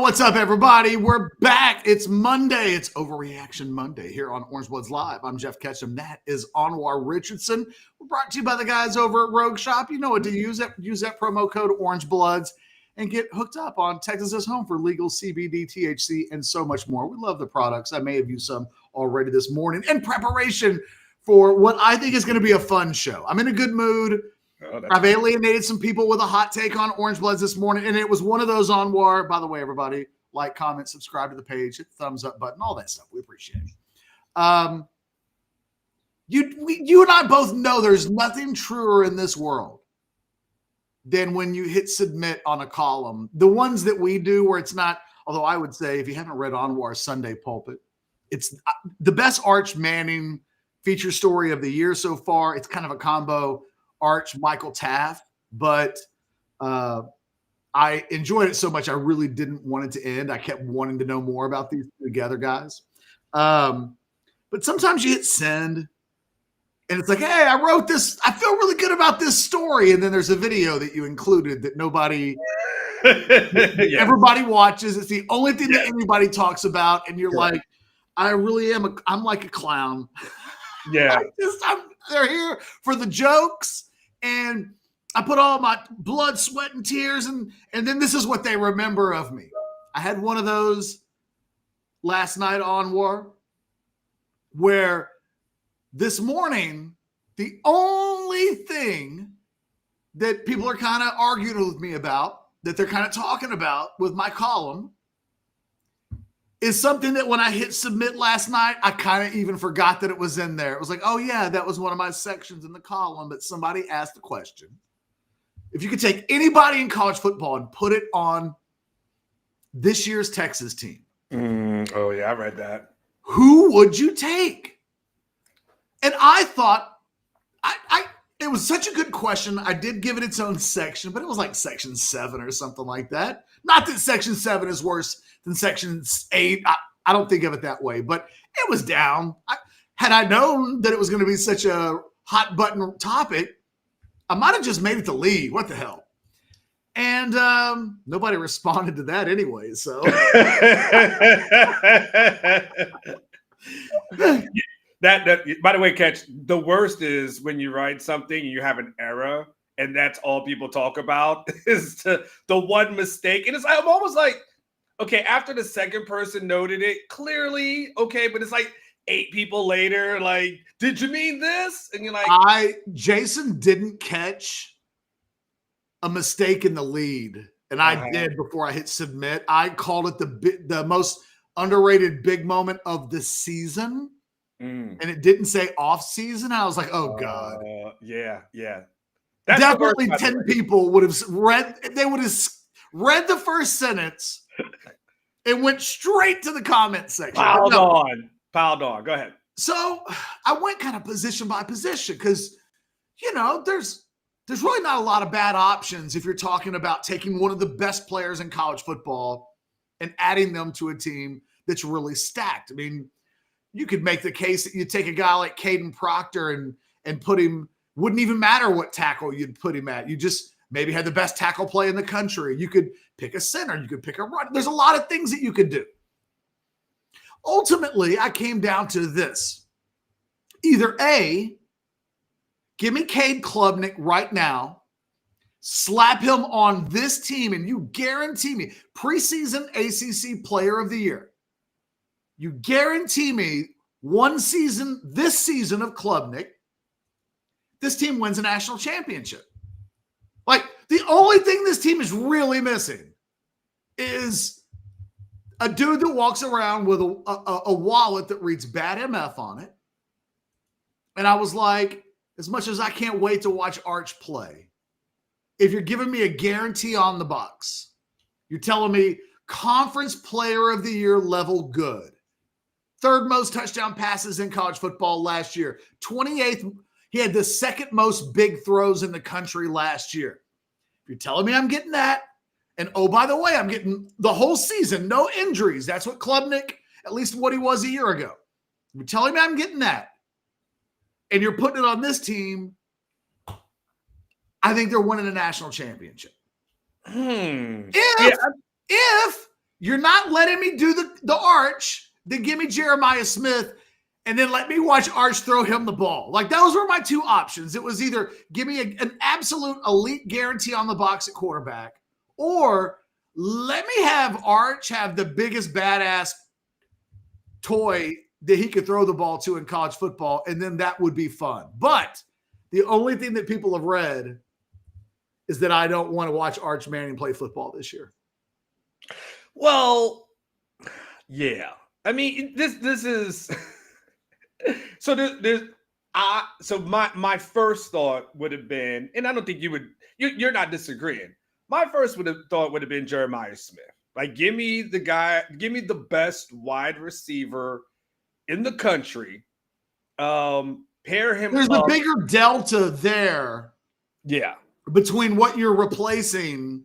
What's up, everybody? We're back. It's Monday. It's Overreaction Monday here on Orange Bloods Live. I'm Jeff Ketchum. That is Anwar Richardson. We're brought to you by the guys over at Rogue Shop. You know what to use. Use that promo code Orange Bloods and get hooked up on Texas's home for legal CBD, THC, and so much more. We love the products. I may have used some already this morning in preparation for what I think is going to be a fun show. I'm in a good mood. I've alienated some people with a hot take on Orange Bloods this morning, and it was one of those Anwar. By the way, everybody, like, comment, subscribe to the page, hit the thumbs up button, all that stuff. We appreciate it. You and I both know there's nothing truer in this world than when you hit submit on a column. The ones that we do where it's not, although I would say if you haven't read Anwar's Sunday Pulpit, it's the best Arch Manning feature story of the year so far. It's kind of a combo Arch, Michael Taft, but I enjoyed it so much I really didn't want it to end. I kept wanting to know more about these two together, guys. But sometimes you hit send, and it's like, hey, I wrote this. I feel really good about this story. And then there's a video that you included that nobody, everybody watches. It's the only thing that anybody talks about. And you're like, I really am. I'm like a clown. Yeah. They're here for the jokes. And I put all my blood, sweat, and tears. And then this is what they remember of me. I had one of those last night on War where this morning, the only thing that people are kind of arguing with me about, that they're kind of talking about with my column, is something that when I hit submit last night, I kind of even forgot that it was in there. It was like, oh yeah, that was one of my sections in the column, but somebody asked the question. If you could take anybody in college football and put it on this year's Texas team. Oh yeah, I read that. Who would you take? And I thought, it was such a good question. I did give it its own section, but it was like section 7 or something like that. Not that section 7 is worse than section 8. I don't think of it that way, but it was down. Had I known that it was going to be such a hot button topic, I might have just made it to lead. What the hell? And nobody responded to that anyway. So that by the way, Catch, the worst is when you write something and you have an error and that's all people talk about is the one mistake. And I'm almost like, okay, after the second person noted it, clearly, okay, but it's like 8 people later, like, did you mean this? And you're like, Jason didn't catch a mistake in the lead, and I did before I hit submit. I called it the most underrated big moment of the season, and it didn't say off season. I was like, oh god, yeah. That's definitely 10 people would have read. They would have read the first sentence and went straight to the comment section. Piled on. Go ahead. So I went kind of position by position because, there's really not a lot of bad options if you're talking about taking one of the best players in college football and adding them to a team that's really stacked. I mean, you could make the case that you take a guy like Caden Proctor and put him, wouldn't even matter what tackle you'd put him at. You just maybe had the best tackle play in the country. You could pick a center. You could pick a run. There's a lot of things that you could do. Ultimately, I came down to this. Either A, give me Cade Klubnik right now, slap him on this team, and you guarantee me, preseason ACC Player of the Year, you guarantee me this season of Klubnik, this team wins a national championship. Like, the only thing this team is really missing is a dude that walks around with a wallet that reads bad MF on it. And I was like, as much as I can't wait to watch Arch play, if you're giving me a guarantee on the box, you're telling me conference player of the year level good, 3rd most touchdown passes in college football last year, 28th. He had the 2nd most big throws in the country last year. If you're telling me I'm getting that, and oh, by the way, I'm getting the whole season, no injuries. That's what Klubnik, at least what he was a year ago. If you're telling me I'm getting that, and you're putting it on this team, I think they're winning a national championship. If you're not letting me do the Arch, then give me Jeremiah Smith, and then let me watch Arch throw him the ball. Like, those were my two options. It was either give me an absolute elite guarantee on the box at quarterback, or let me have Arch have the biggest badass toy that he could throw the ball to in college football, and then that would be fun. But the only thing that people have read is that I don't want to watch Arch Manning play football this year. Well, yeah. I mean, this is so so my first thought would have been, and I don't think you're not disagreeing. My first thought would have been Jeremiah Smith. Like, give me the best wide receiver in the country. Pair him. There's a bigger delta there. Yeah. Between what you're replacing,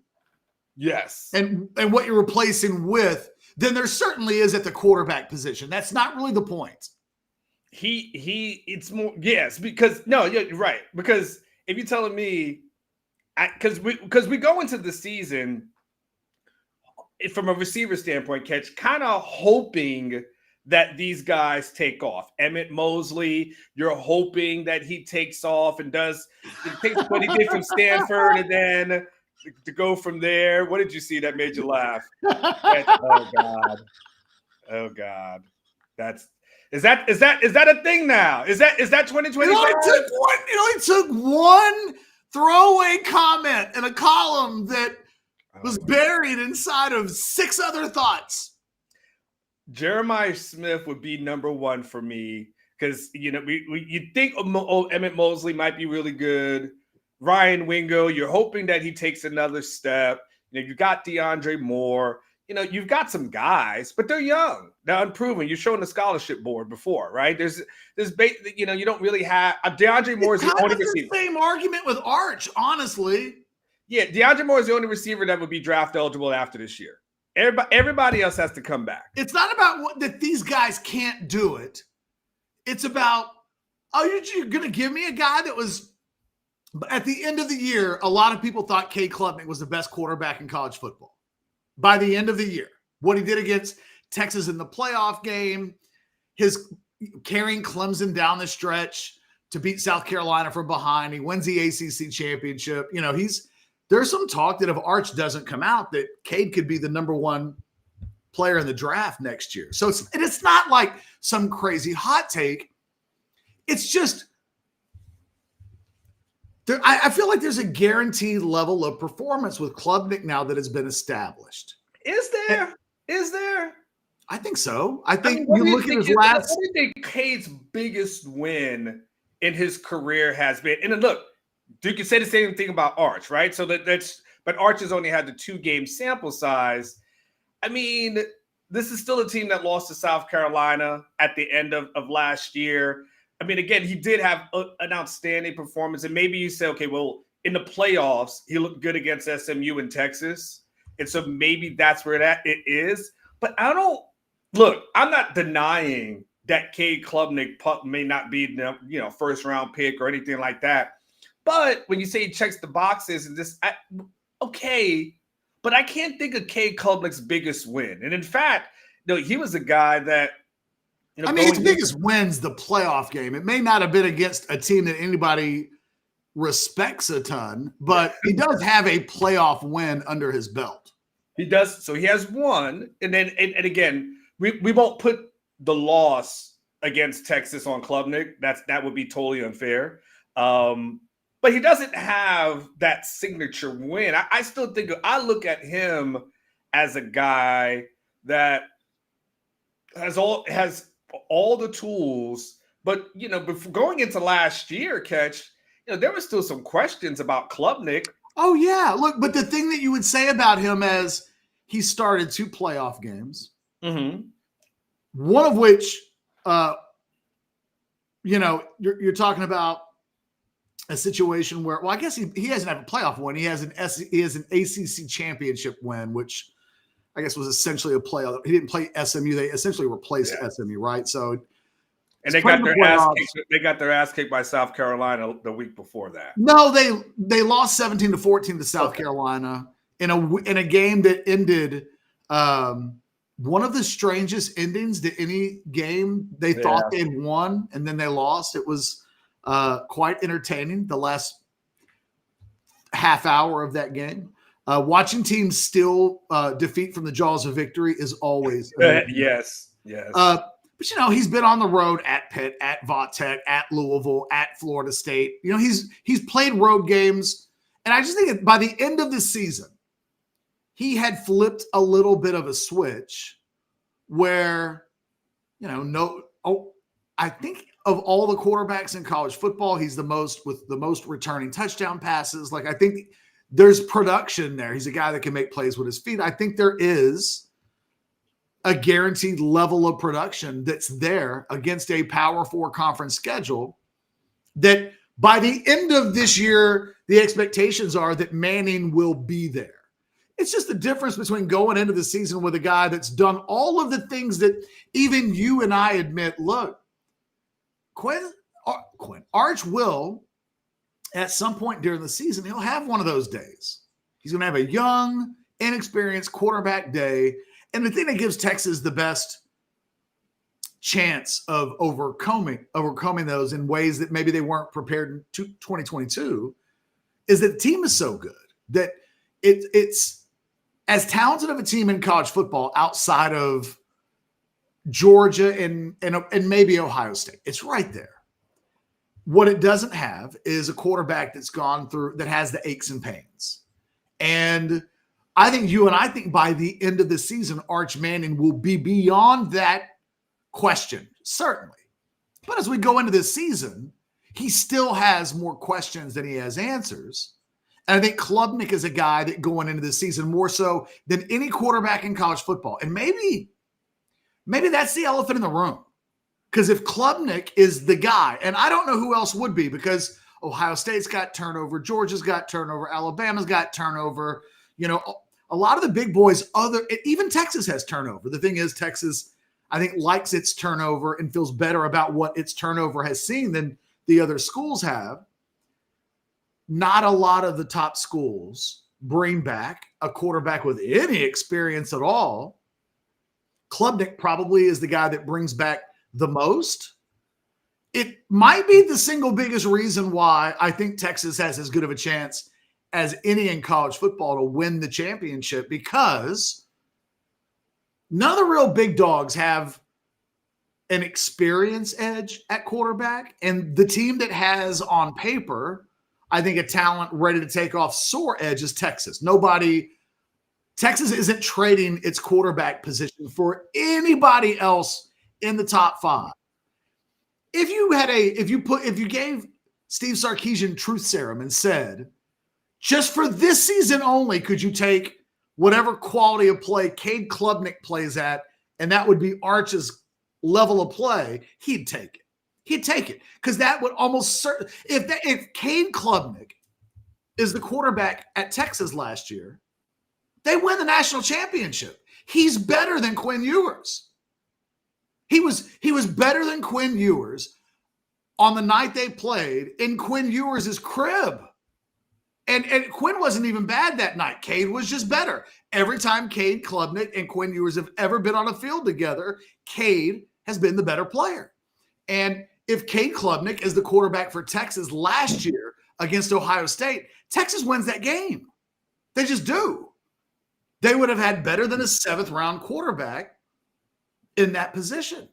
yes, and what you're replacing with, then there certainly is at the quarterback position. That's not really the point. It's more, yes, because no, you're right. Because if you're telling me, because we go into the season from a receiver standpoint, Catch, kind of hoping that these guys take off. Emmett Mosley, you're hoping that he takes off and takes what he did from Stanford, and then to go from there. What did you see that made you laugh? Oh God. Is that a thing now? Is that 2025? It only took one throwaway comment in a column that was buried inside of 6 other thoughts. Jeremiah Smith would be number one for me because, you think Emmett Mosley might be really good. Ryan Wingo, you're hoping that he takes another step. You got DeAndre Moore. You've got some guys, but they're young. They're unproven. You've shown the scholarship board before, right? You don't really have DeAndre Moore is the only receiver. Same argument with Arch, honestly. Yeah, DeAndre Moore is the only receiver that would be draft eligible after this year. Everybody else has to come back. It's not about that these guys can't do it. It's about, you're going to give me a guy that was, at the end of the year, a lot of people thought Cade Klubnik was the best quarterback in college football. By the end of the year, what he did against Texas in the playoff game, his carrying Clemson down the stretch to beat South Carolina from behind. He wins the ACC championship. There's some talk that if Arch doesn't come out, that Cade could be the number one player in the draft next year. So it's not like some crazy hot take. It's just, I feel like there's a guaranteed level of performance with Klubnik now that has been established. Is there? Is there? I think so. I think you look at his last. What do you think Cade's biggest win in his career has been? And then look, you can say the same thing about Arch, right? So but Arch has only had the 2-game sample size. I mean, this is still a team that lost to South Carolina at the end of last year. I mean, again, he did have an outstanding performance. And maybe you say, okay, well, in the playoffs, he looked good against SMU and Texas. And so maybe that's where it is. But I'm not denying that Cade Klubnik may not be the first round pick or anything like that. But when you say he checks the boxes and okay, but I can't think of Cade Klubnik's biggest win. And in fact, he was a guy that, his biggest win's the playoff game. It may not have been against a team that anybody respects a ton, but he does have a playoff win under his belt. He does. So he has one. And then, and again, we won't put the loss against Texas on Klubnik. That would be totally unfair. But he doesn't have that signature win. I still think I look at him as a guy that has all the tools, but before going into last year, Catch, there were still some questions about Klubnik. Oh yeah, look, but the thing that you would say about him is he started 2 playoff games, one of which, you're talking about a situation where, well, I guess he doesn't have a playoff win. He has an ACC championship win, which I guess was essentially a playoff. He didn't play SMU. They essentially replaced SMU, right? So, and they got their ass kicked. They got their ass kicked by South Carolina the week before that. No, they lost 17-14 to South Carolina in a game that ended One of the strangest endings to any game. They thought they'd won and then they lost. It was quite entertaining the last half hour of that game. Watching teams still defeat from the jaws of victory is always yes. But he's been on the road at Pitt, at Tech, at Louisville, at Florida State. He's played road games, and I just think that by the end of the season, he had flipped a little bit of a switch where, I think of all the quarterbacks in college football, he's the most with the most returning touchdown passes. Like, I think there's production there. He's a guy that can make plays with his feet. I think there is a guaranteed level of production that's there against a Power 4 conference schedule that by the end of this year, the expectations are that Manning will be there. It's just the difference between going into the season with a guy that's done all of the things that even you and I admit, look, Arch will, at some point during the season, he'll have one of those days. He's going to have a young, inexperienced quarterback day. And the thing that gives Texas the best chance of overcoming those in ways that maybe they weren't prepared in 2022 is that the team is so good that it's as talented of a team in college football outside of Georgia and maybe Ohio State. It's right there. What it doesn't have is a quarterback that's gone through, that has the aches and pains. And I think by the end of the season, Arch Manning will be beyond that question, certainly. But as we go into this season, he still has more questions than he has answers. And I think Klubnik is a guy that going into the season more so than any quarterback in college football. And maybe that's the elephant in the room. Because if Klubnik is the guy, and I don't know who else would be, because Ohio State's got turnover, Georgia's got turnover, Alabama's got turnover, a lot of the big boys, even Texas has turnover. The thing is, Texas, I think, likes its turnover and feels better about what its turnover has seen than the other schools have. Not a lot of the top schools bring back a quarterback with any experience at all. Klubnik probably is the guy that brings back the most. It might be the single biggest reason why I think Texas has as good of a chance as any in college football to win the championship, because none of the real big dogs have an experience edge at quarterback. And the team that has on paper, I think, a talent ready to take off sore edge is Texas. Texas isn't trading its quarterback position for anybody else in the top 5. If you gave Steve Sarkisian truth serum and said, just for this season only, could you take whatever quality of play Cade Klubnik plays at, and that would be Arch's level of play, he'd take it. He'd take it, because that would almost certainly, if Cade Klubnik is the quarterback at Texas last year, they win the national championship. He's better than Quinn Ewers. He was better than Quinn Ewers on the night they played in Quinn Ewers' crib. And Quinn wasn't even bad that night. Cade was just better. Every time Cade Klubnik and Quinn Ewers have ever been on a field together, Cade has been the better player. And if Cade Klubnik is the quarterback for Texas last year against Ohio State, Texas wins that game. They just do. They would have had better than a 7th-round quarterback in that position.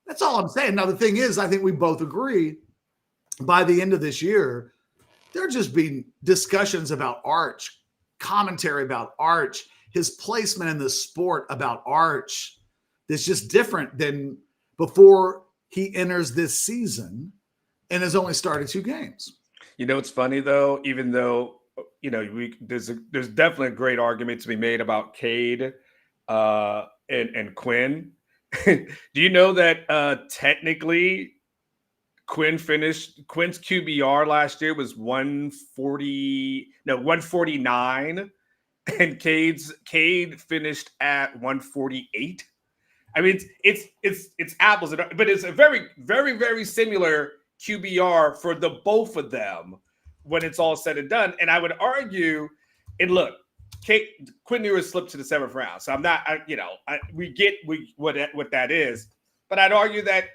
That's all I'm saying. Now, the thing is, I think we both agree by the end of this year, there'll just be discussions about Arch, commentary about Arch, his placement in the sport about Arch that's just different than before he enters this season and has only started 2 games. It's funny, though, even though, there's definitely a great argument to be made about Cade and Quinn. Do you know that technically Quinn's QBR last year was 149, and Cade finished at 148. I mean, it's apples, but it's a very, very, very similar QBR for the both of them when it's all said and done. And I would argue, and look, Quinn Ewers slipped to the 7th round. So I'm not, we get what that is. But I'd argue that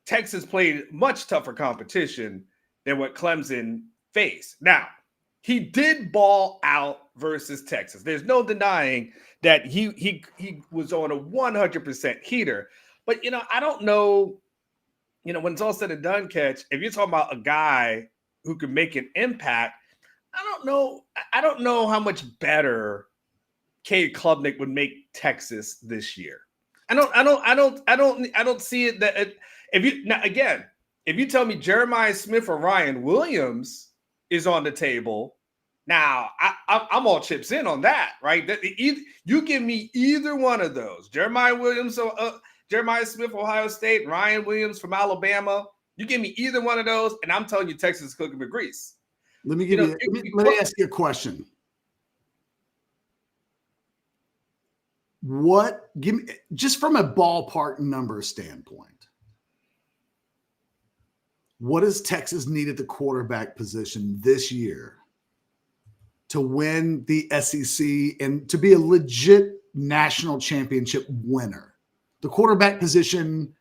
Texas played much tougher competition than what Clemson faced. Now, he did ball out versus Texas. There's no denying that he was on a 100% heater. But, I don't know, when it's all said and done, Catch, if you're talking about a guy who can make an impact, I don't know how much better Cade Klubnik would make Texas this year. I don't see it that if you tell me Jeremiah Smith or Ryan Williams is on the table, now I'm all chips in on that, right? You give me either one of those, Jeremiah Smith, Ohio State, Ryan Williams from Alabama. You give me either one of those, and I'm telling you, Texas is cooking with grease. Let me let me ask you a question. Give me just from a ballpark number standpoint, what does Texas need at the quarterback position this year to win the SEC and to be a legit national championship winner? The quarterback position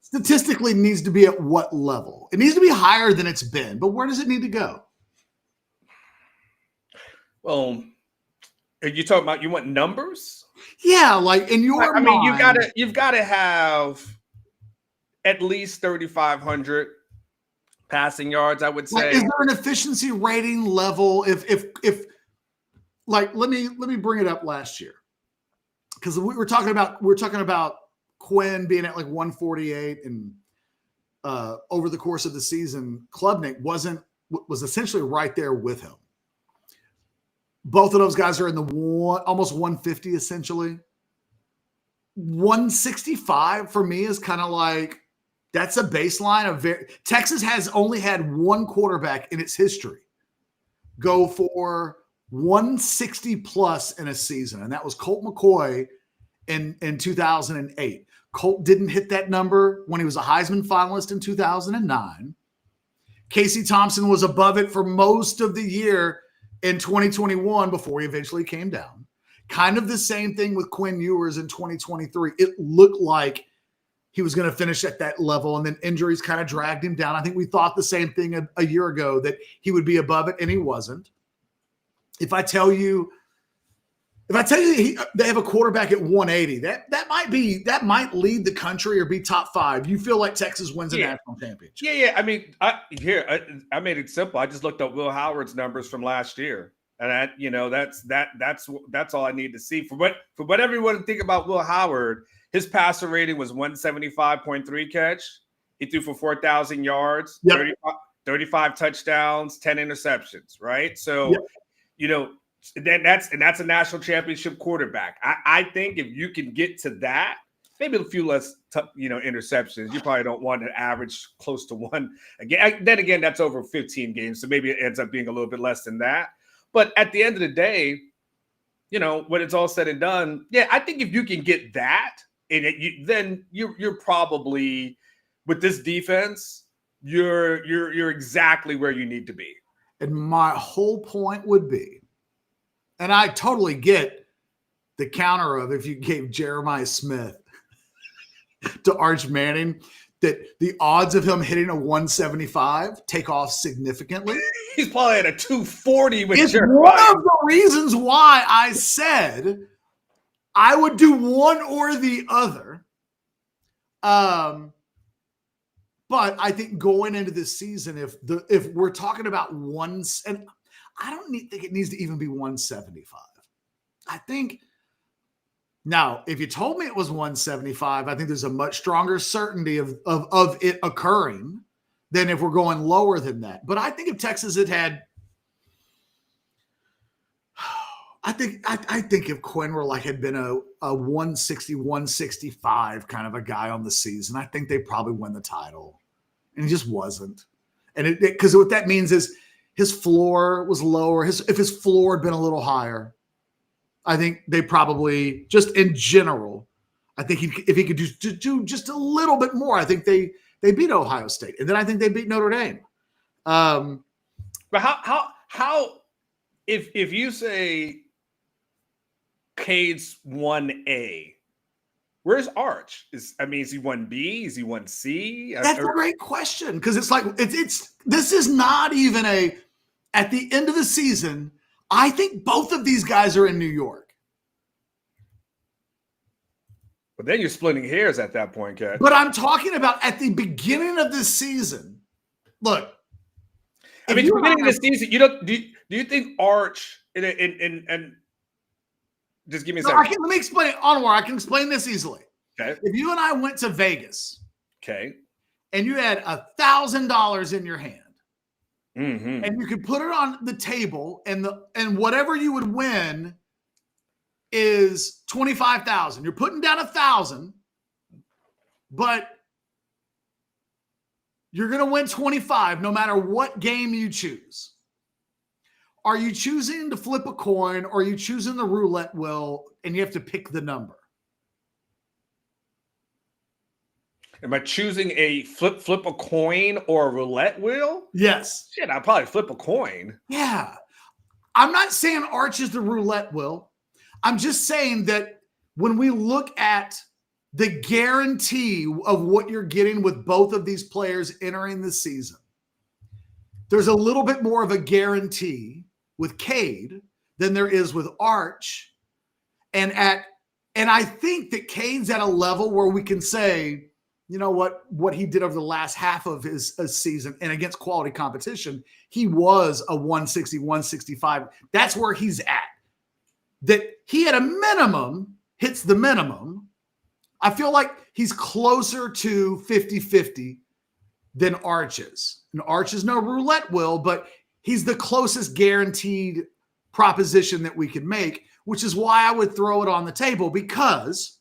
statistically needs to be at what level? It needs to be higher than it's been, but where does it need to go? Well, are you talking about, you want numbers? Yeah, like in your mind, you've got to have at least 3,500 passing yards, I would say. Like, is there an efficiency rating level? If like, let me bring it up last year, because we're talking about Quinn being at like 148, and over the course of the season, Klubnik was essentially right there with him. Both of those guys are in the almost 150 essentially. 165 for me is kind of like, that's a baseline of Texas has only had one quarterback in its history go for 160 plus in a season, and that was Colt McCoy in 2008. Colt didn't hit that number when he was a Heisman finalist in 2009. Casey Thompson was above it for most of the year in 2021 before he eventually came down. Kind of the same thing with Quinn Ewers in 2023. It looked like he was going to finish at that level, and then injuries kind of dragged him down. I think we thought the same thing a year ago, that he would be above it, and he wasn't. If I tell you they have a quarterback at 180, that might lead the country or be top 5. You feel like Texas wins a national championship? Yeah. I mean, I made it simple. I just looked up Will Howard's numbers from last year, and that's all I need to see for what everyone think about Will Howard. His passer rating was 175.3 catch. He threw for 4,000 yards, yep. 35 touchdowns, 10 interceptions. Right, so that's a national championship quarterback. I think if you can get to that, maybe a few less, interceptions. You probably don't want to average close to one. Then again, that's over 15 games, so maybe it ends up being a little bit less than that. But at the end of the day, when it's all said and done, I think if you can get that, then you're probably, with this defense, you're exactly where you need to be. And my whole point would be, and I totally get the counter of, if you gave Jeremiah Smith to Arch Manning, that the odds of him hitting a 175 take off significantly. He's probably at a 240 with It's Jeremiah. One of the reasons why I said I would do one or the other. But I think going into this season, if we're talking about and I don't think it needs to even be 175. I think now, if you told me it was 175, I think there's a much stronger certainty of it occurring than if we're going lower than that. But I think if Texas had I think if Quinn had been a 160, 165 kind of a guy on the season, I think they probably win the title. And he just wasn't. And because what that means is his floor was lower. If his floor had been a little higher, I think they probably, just in general, I think if he could do just a little bit more, I think they beat Ohio State. And then I think they beat Notre Dame. But how if you say Cade's 1A, where's Arch? Is he 1B? Is he 1C? That's a great question, because it's like this is not even at the end of the season. I think both of these guys are in New York. But then you're splitting hairs at that point, Kat. But I'm talking about at the beginning of the season. Look, I mean, at the beginning of the season, do you think Arch and just give me a second. Let me explain it. Onward, I can explain this easily. Okay. If you and I went to Vegas, okay, and you had $1,000 in your hand, mm-hmm. and you could put it on the table, and whatever you would win is $25,000. You're putting down $1,000, but you're going to win 25 no matter what game you choose. Are you choosing to flip a coin, or are you choosing the roulette wheel and you have to pick the number? Am I choosing a flip a coin or a roulette wheel? Yes. Shit, I'll probably flip a coin. Yeah. I'm not saying Arch is the roulette wheel. I'm just saying that when we look at the guarantee of what you're getting with both of these players entering the season, there's a little bit more of a guarantee with Cade than there is with Arch. And I think that Cade's at a level where we can say, you know what he did over the last half of his season and against quality competition, he was a 160, 165. That's where he's at. That he at a minimum hits the minimum. I feel like he's closer to 50-50 than Arch is. And Arch is no roulette wheel, but he's the closest guaranteed proposition that we can make, which is why I would throw it on the table, because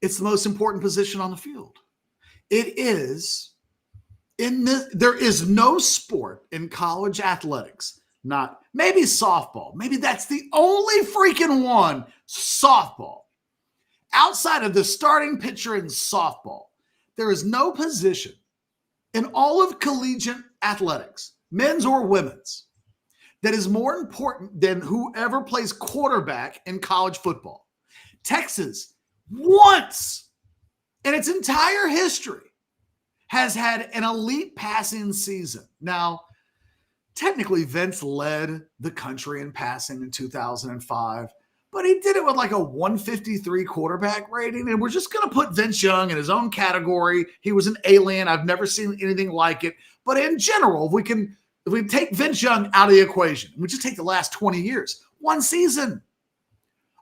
it's the most important position on the field. It is there is no sport in college athletics, not maybe softball. Maybe that's the only freaking one, softball. Outside of the starting pitcher in softball, there is no position in all of collegiate athletics, men's or women's, that is more important than whoever plays quarterback in college football. Texas, once in its entire history, has had an elite passing season. Now, technically, Vince led the country in passing in 2005, but he did it with like a 153 quarterback rating, and we're just going to put Vince Young in his own category. He was an alien. I've never seen anything like it. But in general, if we take Vince Young out of the equation, we just take the last 20 years, one season.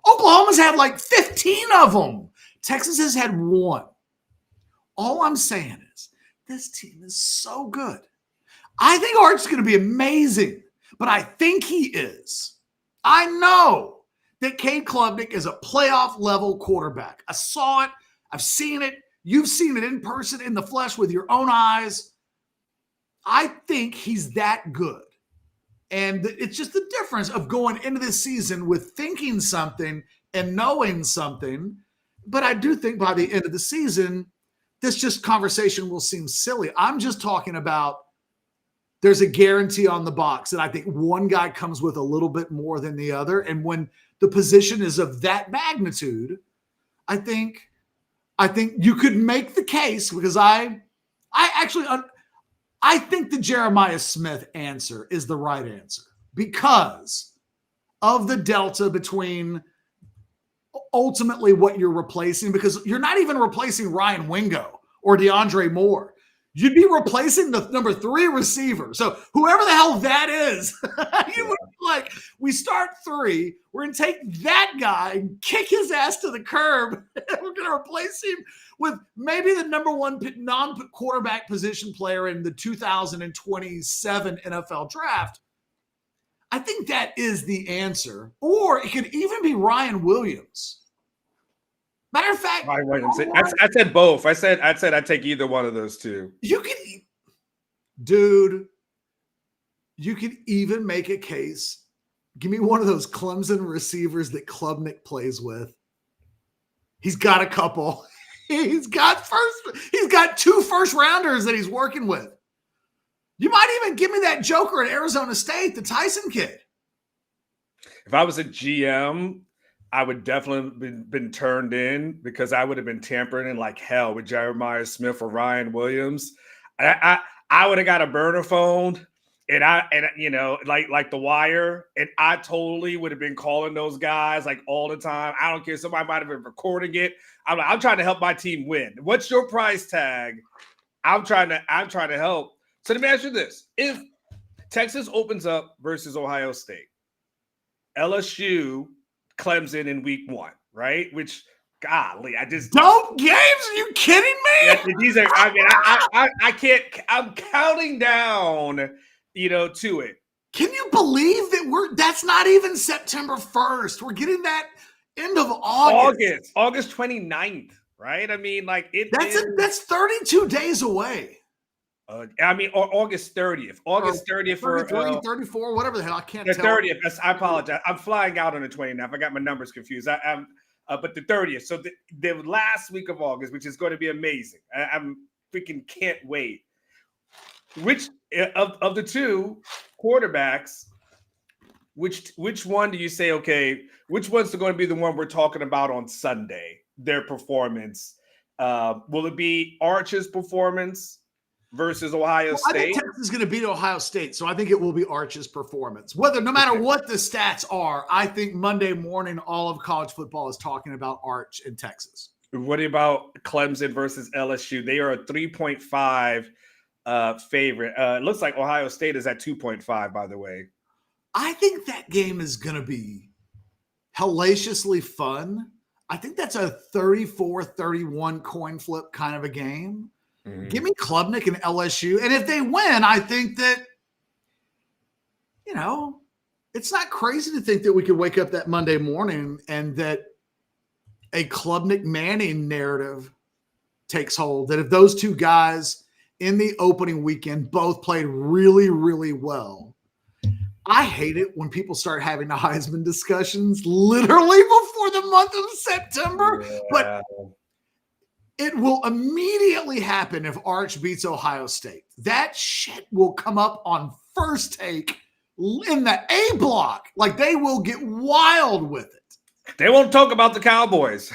Oklahoma's had like 15 of them. Texas has had one. All I'm saying is this team is so good. I think Art's going to be amazing, but I think he is. I know that Cade Klubnik is a playoff level quarterback. I saw it. I've seen it. You've seen it in person, in the flesh, with your own eyes. I think he's that good. And it's just the difference of going into this season with thinking something and knowing something. But I do think by the end of the season, this just conversation will seem silly. I'm just talking about there's a guarantee on the box that I think one guy comes with a little bit more than the other. And when the position is of that magnitude, I think you could make the case, because I think the Jeremiah Smith answer is the right answer because of the delta between ultimately what you're replacing, because you're not even replacing Ryan Wingo or DeAndre Moore. You'd be replacing the number 3 receiver. So whoever the hell that is, you would be like, we start 3. We're going to take that guy and kick his ass to the curb. And we're going to replace him with maybe the number 1 non-quarterback position player in the 2027 NFL draft. I think that is the answer. Or it could even be Ryan Williams. Matter of fact, I said both. I said I'd take either one of those two. You could even make a case. Give me one of those Clemson receivers that Klubnik plays with. He's got a couple. He's got 2 first rounders that he's working with. You might even give me that joker at Arizona State, the Tyson kid. If I was a GM, I would definitely been turned in because I would have been tampering in like hell with Jeremiah Smith or Ryan Williams. I would have got a burner phone and like The Wire, and I totally would have been calling those guys like all the time. I don't care. Somebody might have been recording it. I'm trying to help my team win. What's your price tag? I'm trying to help. So let me ask you this: if Texas opens up versus Ohio State, LSU, Clemson in week 1, right? Which, golly, I just dope games. Are you kidding me? Yeah, these are. I mean, I can't. I'm counting down, to it. Can you believe that that's not even September 1st? We're getting that end of August. August 29th, right? I mean, like that's 32 days away. Or August 30th. August 30th for 34, whatever the hell. I can't the tell. 30th. I apologize. I'm flying out on the 29th. I got my numbers confused. But the 30th. So the last week of August, which is going to be amazing. I'm freaking can't wait. Which of the two quarterbacks, which one do you say, okay, which one's going to be the one we're talking about on Sunday, their performance? Will it be Arch's performance versus Ohio State? I think Texas is going to beat Ohio State, so I think it will be Arch's performance. No matter what the stats are, I think Monday morning all of college football is talking about Arch in Texas. What about Clemson versus LSU? They are a 3.5 favorite. It looks like Ohio State is at 2.5, by the way. I think that game is going to be hellaciously fun. I think that's a 34-31 coin flip kind of a game. Mm-hmm. Give me Klubnik and LSU. And if they win, I think that, it's not crazy to think that we could wake up that Monday morning and that a Klubnik Manning narrative takes hold. That if those two guys in the opening weekend both played really, really well. I hate it when people start having the Heisman discussions literally before the month of September. Yeah. But it will immediately happen if Arch beats Ohio State. That shit will come up on First Take in the A block. Like, they will get wild with it. They won't talk about the Cowboys.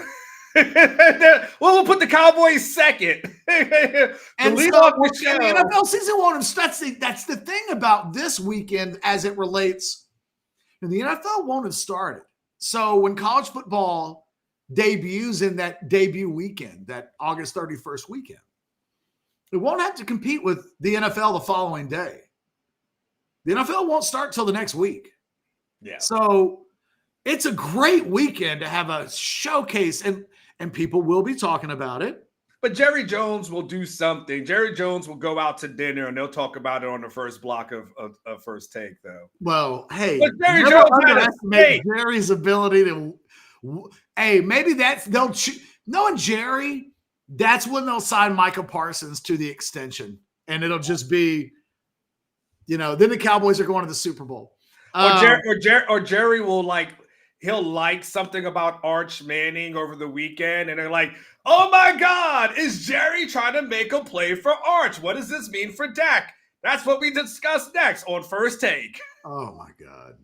We'll put the Cowboys second. And the NFL season won't have. That's the thing about this weekend as it relates. And the NFL won't have started. So when college football debuts in that debut weekend, that August 31st weekend, it won't have to compete with the NFL the following day. The NFL won't start till the next week. Yeah. So it's a great weekend to have a showcase, and people will be talking about it. But Jerry Jones will do something. Jerry Jones will go out to dinner, and they'll talk about it on the first block of First Take, though. Well, hey, but Jerry Jones underestimate Jerry's ability to. Hey, maybe knowing Jerry, that's when they'll sign Micah Parsons to the extension, and it'll just be, then the Cowboys are going to the Super Bowl. Or Jerry will he'll like something about Arch Manning over the weekend, and they're like, oh my God, is Jerry trying to make a play for Arch? What does this mean for Dak? That's what we discuss next on First Take. Oh my God.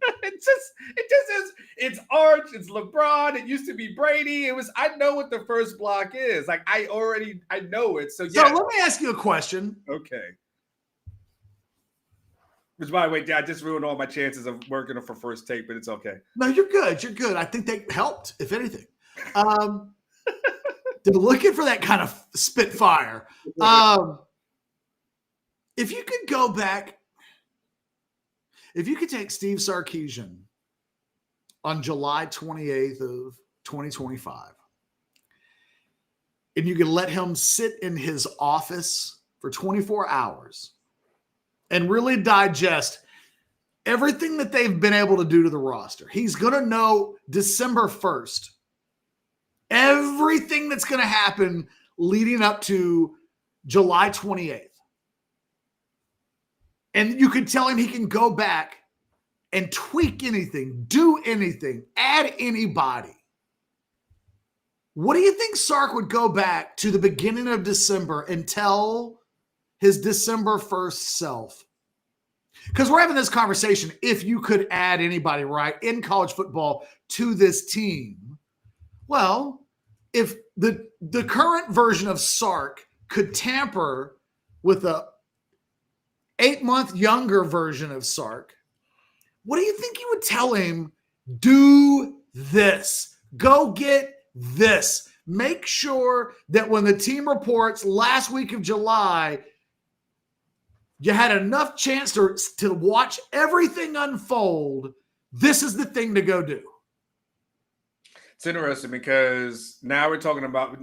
It's Arch, it's LeBron, it used to be Brady. I know what the first block is. I know it. So let me ask you a question. Okay. Which, by the way, I just ruined all my chances of working for First Take, but it's okay. No, you're good. You're good. I think they helped, if anything. They're looking for that kind of spitfire. If you could go back, if you could take Steve Sarkisian on July 28th of 2025, and you could let him sit in his office for 24 hours and really digest everything that they've been able to do to the roster. He's going to know December 1st, everything that's going to happen leading up to July 28th. And you could tell him he can go back and tweak anything, do anything, add anybody. What do you think Sark would go back to the beginning of December and tell his December 1st self, Because we're having this conversation, if you could add anybody, right, in college football to this team. Well, if the current version of Sark could tamper with a 8-month younger version of Sark, what do you think you would tell him? Do this. Go get this. Make sure that when the team reports last week of July, you had enough chance to watch everything unfold. This is the thing to go do. It's interesting because now we're talking about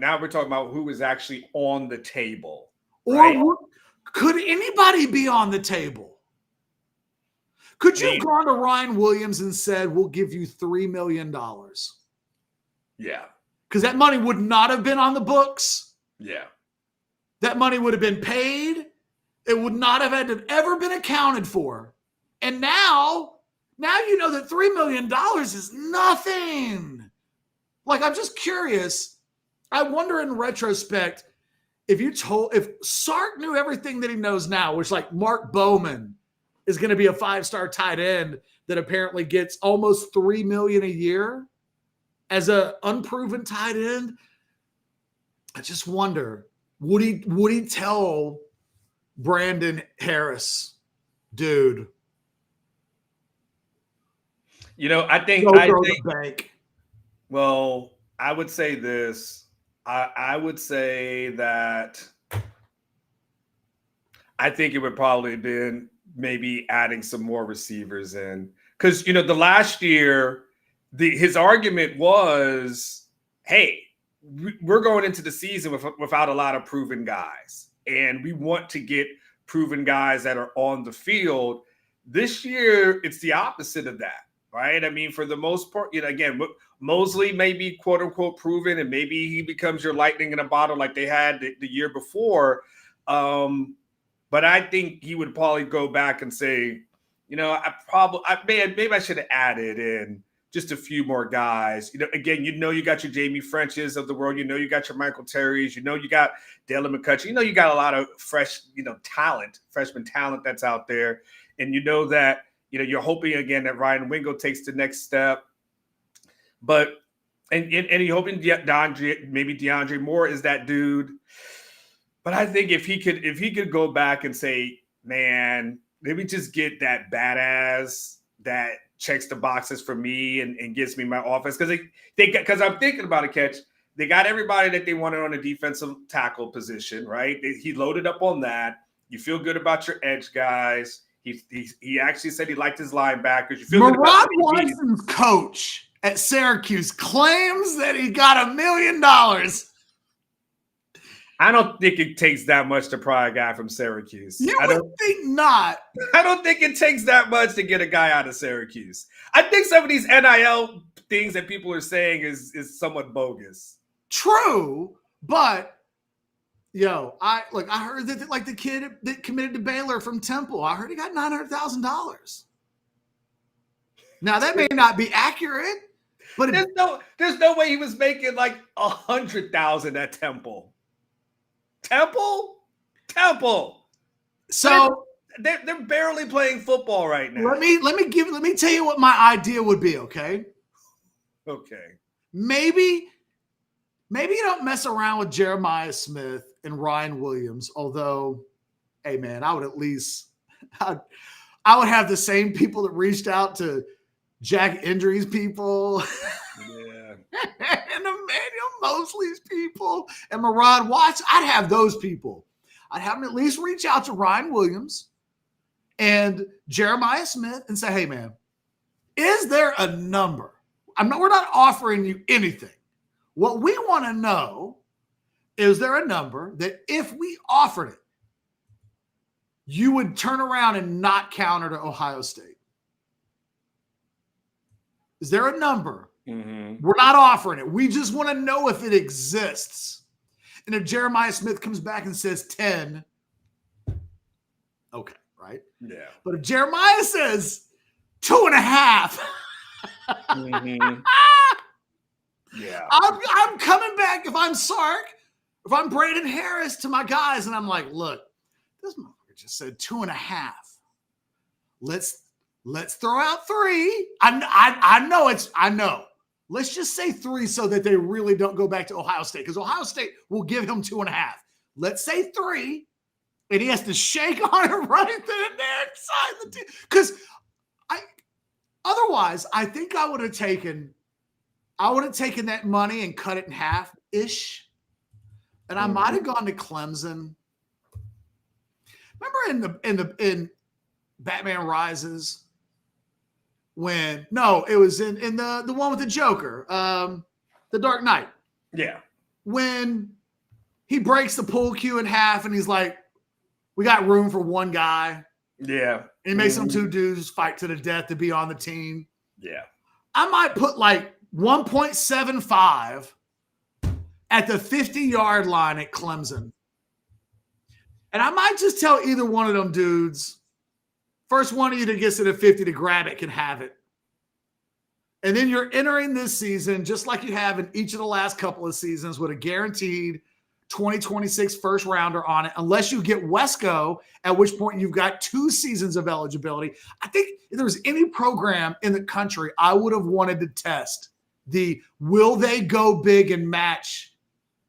who is actually on the table. Right? Or could anybody be on the table? Could you have gone to Ryan Williams and said, we'll give you $3 million? Yeah. Because that money would not have been on the books. Yeah. That money would have been paid. It would not have had to ever been accounted for. And now you know that $3 million is nothing. Like, I'm just curious. I wonder in retrospect, if Sark knew everything that he knows now, which like Mark Bowman is going to be a 5-star tight end that apparently gets almost $3 million a year as a unproven tight end. I just wonder, would he tell Brandon Harris, dude? I think bank. Well, I would say this. I would say that I think it would probably have been maybe adding some more receivers in. Because, the last year, his argument was, hey, we're going into the season without a lot of proven guys. And we want to get proven guys that are on the field. This year, it's the opposite of that. Right. I mean, for the most part, again, Mosley may be quote unquote proven and maybe he becomes your lightning in a bottle like they had the year before. But I think he would probably go back and say, maybe I should have added in just a few more guys. Again, you got your Jamie Frenches of the world. You got your Michael Terrys. You got Dalen McCutcheon. You got a lot of fresh, freshman talent that's out there. And that, you're hoping again that Ryan Wingo takes the next step, but and you're hoping DeAndre Moore is that dude. But I think if he could go back and say, man, maybe just get that badass that checks the boxes for me and gives me my offense because I'm thinking about it, Catch. They got everybody that they wanted on the defensive tackle position, right? He loaded up on that. You feel good about your edge guys. He actually said he liked his linebackers. You feel Marod Watson's coach at Syracuse claims that he got $1 million. I don't think it takes that much to pry a guy from Syracuse. You would think not. I don't think it takes that much to get a guy out of Syracuse. I think some of these NIL things that people are saying is somewhat bogus. True, but I heard that like the kid that committed to Baylor from Temple, I heard he got $900,000. Now that may not be accurate, but there's no way he was making like $100,000 at Temple. Temple. So they're barely playing football right now. Let me tell you what my idea would be. Okay. Maybe you don't mess around with Jeremiah Smith and Ryan Williams, although, hey, man, I would have the same people that reached out to Jack Indry's people and Emmanuel Mosley's people and Marod Watts. I'd have those people. I'd have them at least reach out to Ryan Williams and Jeremiah Smith and say, hey, man, is there a number? We're not offering you anything. What we want to know, is there a number that if we offered it, you would turn around and not counter to Ohio State? Is there a number? Mm-hmm. We're not offering it. We just want to know if it exists. And if Jeremiah Smith comes back and says 10, okay, right? Yeah. But if Jeremiah says 2.5, mm-hmm. Yeah. I'm coming back if I'm Sark, if I'm Brandon Harris to my guys, and I'm like, look, this motherfucker just said 2.5. let's throw out 3. I know. Let's just say 3 so that they really don't go back to Ohio State, because Ohio State will give him 2.5. Let's say 3, and he has to shake on it right then and there and sign the deal. Because otherwise, I think I would have taken that money and cut it in half-ish, and I might have gone to Clemson. Remember in Batman Rises, it was in the one with the Joker, the Dark Knight. Yeah. When he breaks the pool cue in half and he's like, we got room for one guy. Yeah. And he makes them 2 dudes fight to the death to be on the team. Yeah. I might put like 1.75 at the 50-yard line at Clemson. And I might just tell either one of them dudes, first one of you that gets to the 50 to grab it can have it. And then you're entering this season, just like you have in each of the last couple of seasons, with a guaranteed 2026 first rounder on it, unless you get Wesco, at which point you've got 2 seasons of eligibility. I think if there was any program in the country, I would have wanted to test will they go big and match